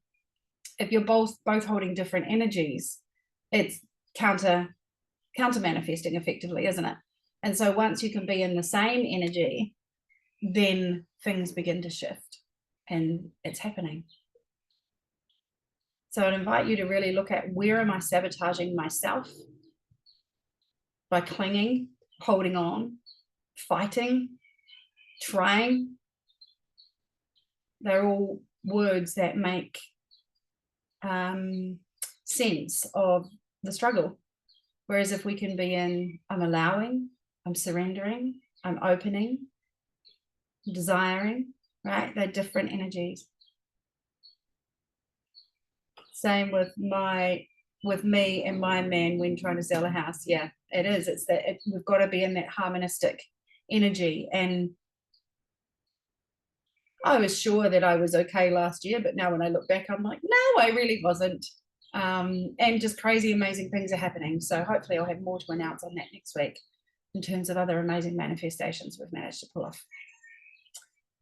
if you're both holding different energies, it's counter manifesting effectively, isn't it? And so once you can be in the same energy, then things begin to shift, and it's happening. So I'd invite you to really look at, where am I sabotaging myself by clinging, holding on, fighting, trying? They're all words that make sense of the struggle. Whereas if we can be in, I'm allowing, I'm surrendering, I'm opening, desiring, right? They're different energies. Same with me and my man when trying to sell a house. Yeah, it is. It's that we've got to be in that harmonistic energy. And I was sure that I was okay last year, but now when I look back, I'm like, no, I really wasn't. And just crazy, amazing things are happening. So hopefully I'll have more to announce on that next week in terms of other amazing manifestations we've managed to pull off.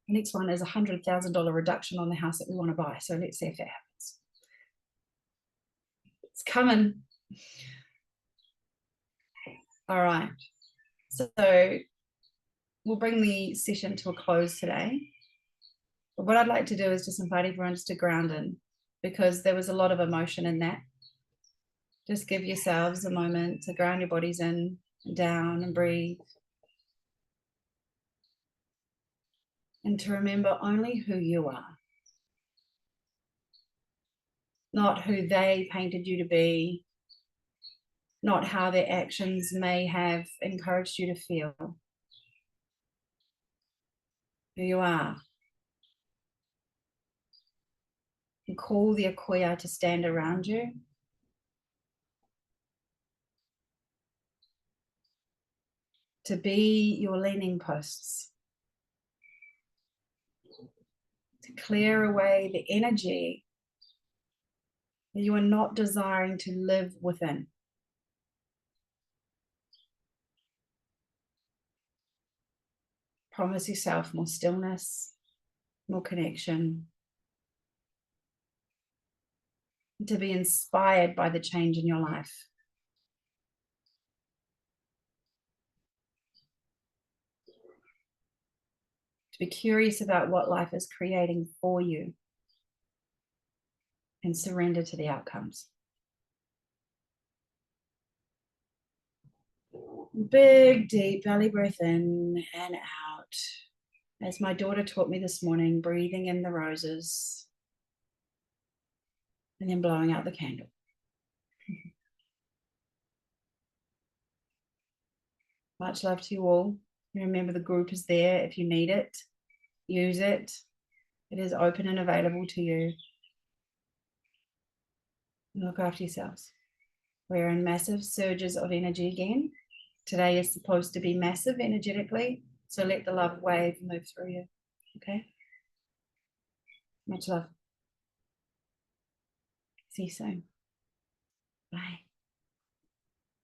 The next one is a $100,000 reduction on the house that we want to buy. So let's see if that happens. It's coming. All right. So we'll bring the session to a close today. But what I'd like to do is just invite everyone just to ground in, because there was a lot of emotion in that. Just give yourselves a moment to ground your bodies in and down and breathe. And to remember only who you are. Not who they painted you to be. Not how their actions may have encouraged you to feel. Who you are. And call the Akoiya to stand around you. To be your leaning posts. To clear away the energy that you are not desiring to live within. Promise yourself more stillness, more connection. To be inspired by the change in your life. To be curious about what life is creating for you. And surrender to the outcomes. Big, deep belly breath in and out. As my daughter taught me this morning, breathing in the roses. And then blowing out the candle. Much love to you all. Remember, the group is there if you need it. Use it. It is open and available to you. Look after yourselves. We're in massive surges of energy again. Today is supposed to be massive energetically, so let the love wave move through you. Okay? Much love. See you soon. Bye.